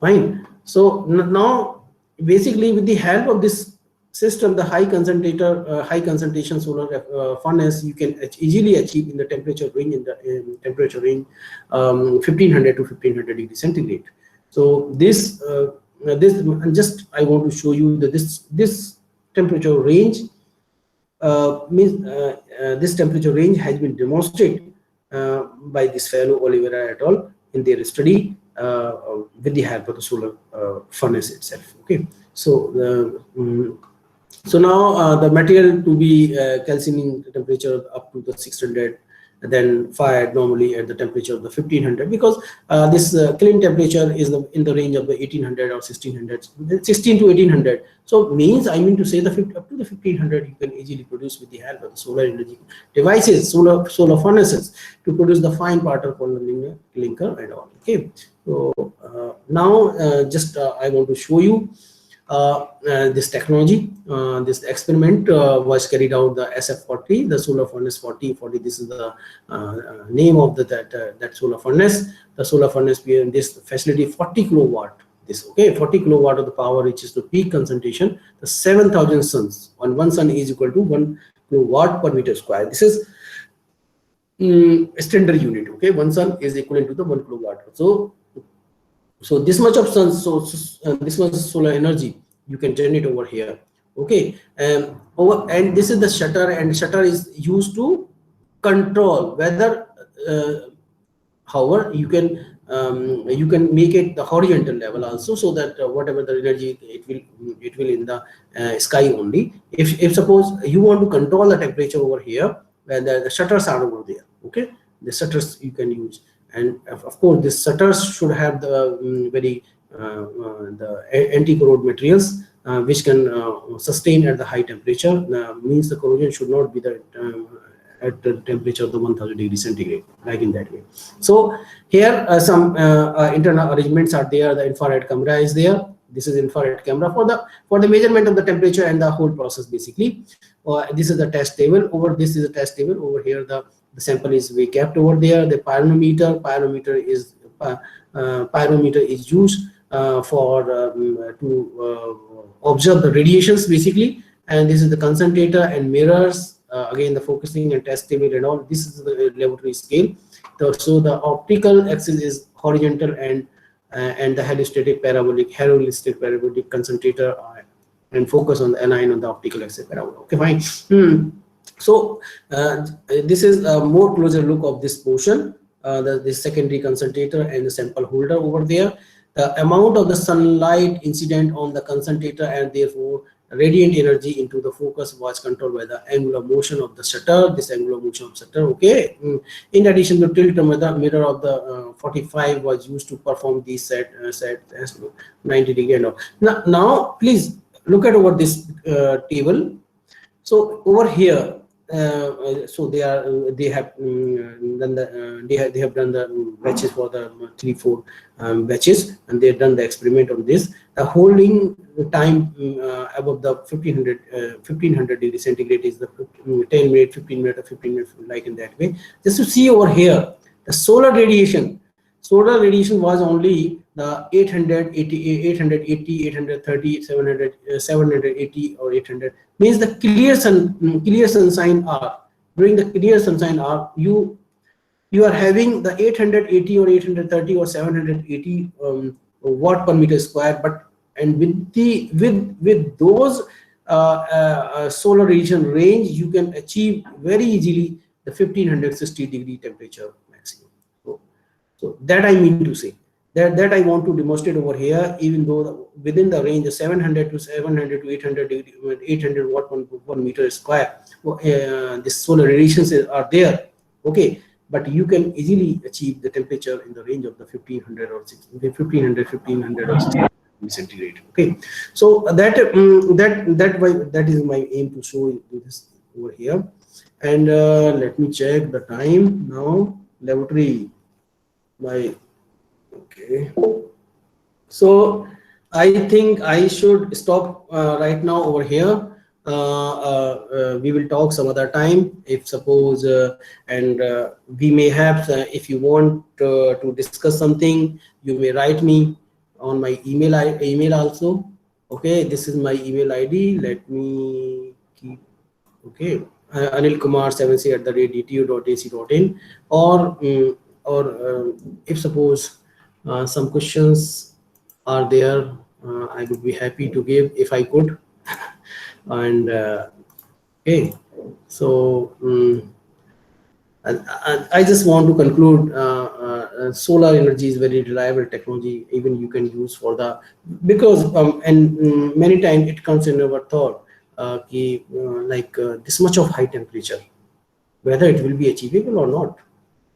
fine. So now basically, with the help of this system, the high concentration solar furnace, you can easily achieve in the temperature range, 1500 to 1500 degrees centigrade. So this just I want to show you that this temperature range this temperature range has been demonstrated by this fellow Oliveira et al. In their study with the help of the solar furnace itself. Okay, so so now the material to be calcining temperature up to the 600, then fired normally at the temperature of the 1500, because this clean temperature is in the range of the 1800 or 1600, 16 to 1800. So means, I mean to say, up to the 1500 you can easily produce with the help of the solar energy devices, solar furnaces, to produce the fine particle clinker and all. Okay, so now just I want to show you this technology. This experiment was carried out, the SF40, the solar furnace 40. This is the name of that solar furnace. The solar furnace in this facility, 40 kilowatt. This, okay, 40 kilowatt of the power reaches the peak concentration, the 7,000 suns. On 1 sun is equal to 1 kilowatt per meter square. This is standard unit. Okay, 1 sun is equivalent to the 1 kilowatt. So this much of sun, this much solar energy you can generate over here. Okay, and this is the shutter, and shutter is used to control whether however you can make it the horizontal level also, so that whatever the energy it will in the sky only. If suppose you want to control the temperature over here, then the shutters are over there. Okay, the shutters you can use. And of course, these shutters should have the the anti-corrode materials which can sustain at the high temperature. Means the corrosion should not be at the temperature of the 1000 degrees centigrade, like in that way. So here some internal arrangements are there. The infrared camera is there. This is infrared camera for the measurement of the temperature and the whole process basically. This is the test table. This is the test table. Over here the sample is kept over there. The pyrometer is used for to observe the radiations basically. And this is the concentrator and mirrors. Again, the focusing and test table and all. This is the laboratory scale. So the optical axis is horizontal, and the heliostatic parabolic concentrator and focus on the anion on the optical axis parabolic. Okay, fine. So this is a more closer look of this portion, the secondary concentrator and the sample holder over there. The amount of the sunlight incident on the concentrator and therefore radiant energy into the focus was controlled by the angular motion of the shutter. This angular motion of shutter. Okay. In addition, the tilt mirror of the 45 was used to perform these set 90 degree and all. Now please look at over this table. So over here, so they have done the batches for the 3-4 batches, and they have done the experiment on this. The holding time above the 1500 degrees centigrade is the 10 minute, 15 minute, or 15 minutes, like in that way. Just to see over here, the solar radiation was only the 880, 830, 780 or 800. Means the clear sunshine hour. During the clear sunshine hour, you are having the 880 or 830 or 780 watt per meter square. But and with those solar radiation range, you can achieve very easily the 1560 degree temperature maximum. So that I mean to say. That I want to demonstrate over here, even though within the range of 700 to 800 watt per meter square, this solar radiations are there. Okay, but you can easily achieve the temperature in the range of the 1500 or 1500 or 1600 centigrade. Okay, so that is my aim to show you this over here. And let me check the time now. Laboratory. Okay. So I think I should stop right now over here. We will talk some other time if suppose and we may have if you want to discuss something, you may write me on my email also. Okay, this is my email ID. Let me keep. Okay, Anil Kumar 7c@dtu.ac.in, or if suppose some questions are there, I would be happy to give if I could. And okay, so I just want to conclude. Solar energy is very reliable technology. Even you can use for the because many times it comes in our thought this much of high temperature, whether it will be achievable or not.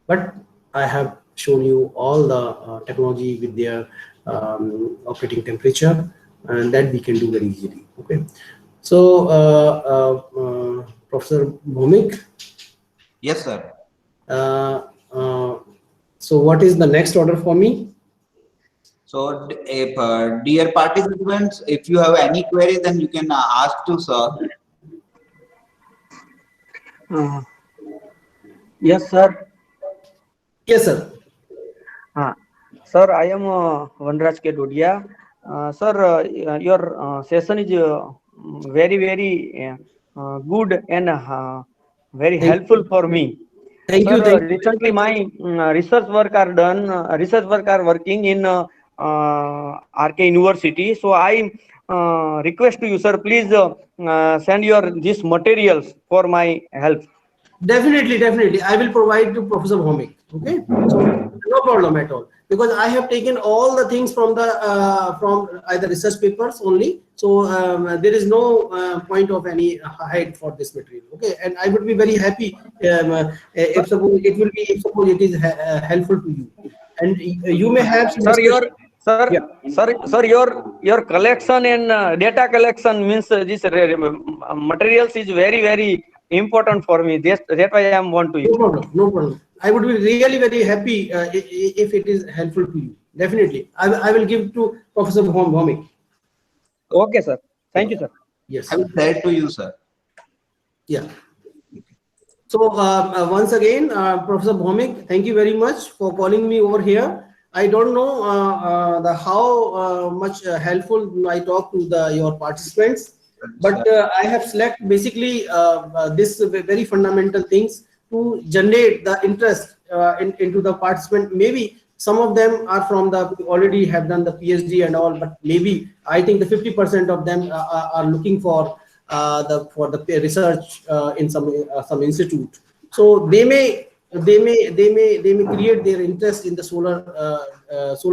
But I have shown you all the technology with their operating temperature, and that we can do very easily. Okay, so Professor Bhumik. Yes, sir. So what is the next order for me? So, if, dear participants, if you have any queries, then you can ask to sir. Yes, sir. Yes, sir. Sir, I am Vanraj K. Dodia. Sir, your session is very, very good and very helpful for me. Thank Sir, you. Thank you. recently my research work are done. Research work are working in RK University. So I request to you, sir, please send your these materials for my help. Definitely. I will provide to Professor Bhumik. Okay, so no problem at all, because I have taken all the things from the from either research papers only. So there is no point of any hide for this material. Okay, and I would be very happy if suppose it will be if suppose it is helpful to you, and you may have some Sir, your collection and data collection means this materials is very, very important for me. That's why I am want to you. No problem. I would be really very happy if it is helpful to you. Definitely, I will give to Professor Bhumik. Okay, sir. Thank you, sir. Yes. I will say to you, sir. Yeah. So once again, Professor Bhumik, thank you very much for calling me over here. I don't know how much helpful I talk to your participants, but I have selected basically this very fundamental things to generate the interest into the participant. Maybe some of them are from the already have done the PhD and all, but maybe I think the 50% of them are looking for the research in some institute. So they may create their interest in the solar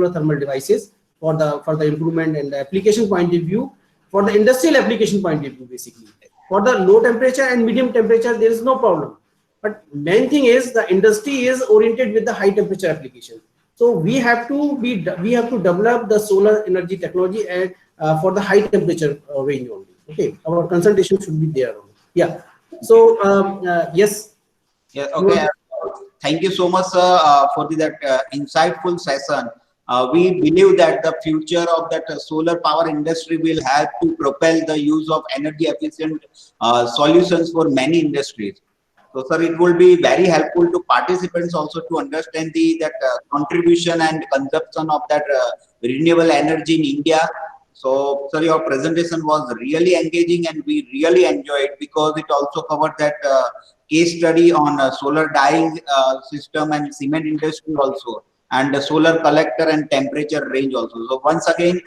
thermal devices for the improvement and the application point of view, for the industrial application point of view. Basically, for the low temperature and medium temperature, there is no problem. But main thing is the industry is oriented with the high temperature application. So we have to develop the solar energy technology and for the high temperature range only. Okay, our concentration should be there only. Yeah. So yes. Yeah. Okay. Thank you so much, sir, for that insightful session. We believe that the future of that solar power industry will help to propel the use of energy efficient solutions for many industries. So, sir, it will be very helpful to participants also to understand that contribution and consumption of that renewable energy in India. So, sir, your presentation was really engaging and we really enjoyed because it also covered that case study on solar dyeing system and cement industry also, and the solar collector and temperature range also. So once again,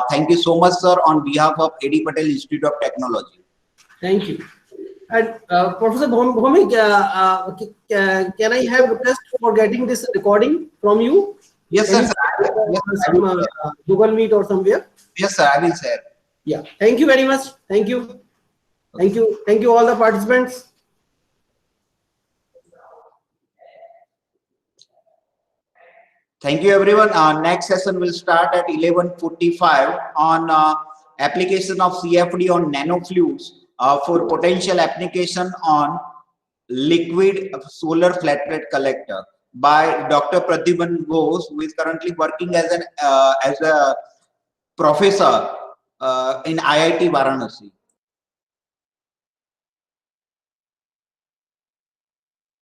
thank you so much, sir, on behalf of ADIT Patel Institute of Technology. Thank you. And Professor Bhumik, can I have a request for getting this recording from you? Yes, sir. Google Meet or somewhere? Yes, sir. I will share. Yeah. Thank you very much. Thank you. Thank you. Thank you all the participants. Thank you, everyone. Our next session will start at 11:45 on application of CFD on nanofluids for potential application on liquid solar flat plate collector. by Dr. Pratibhan Ghosh, who is currently working as a professor in IIT Varanasi.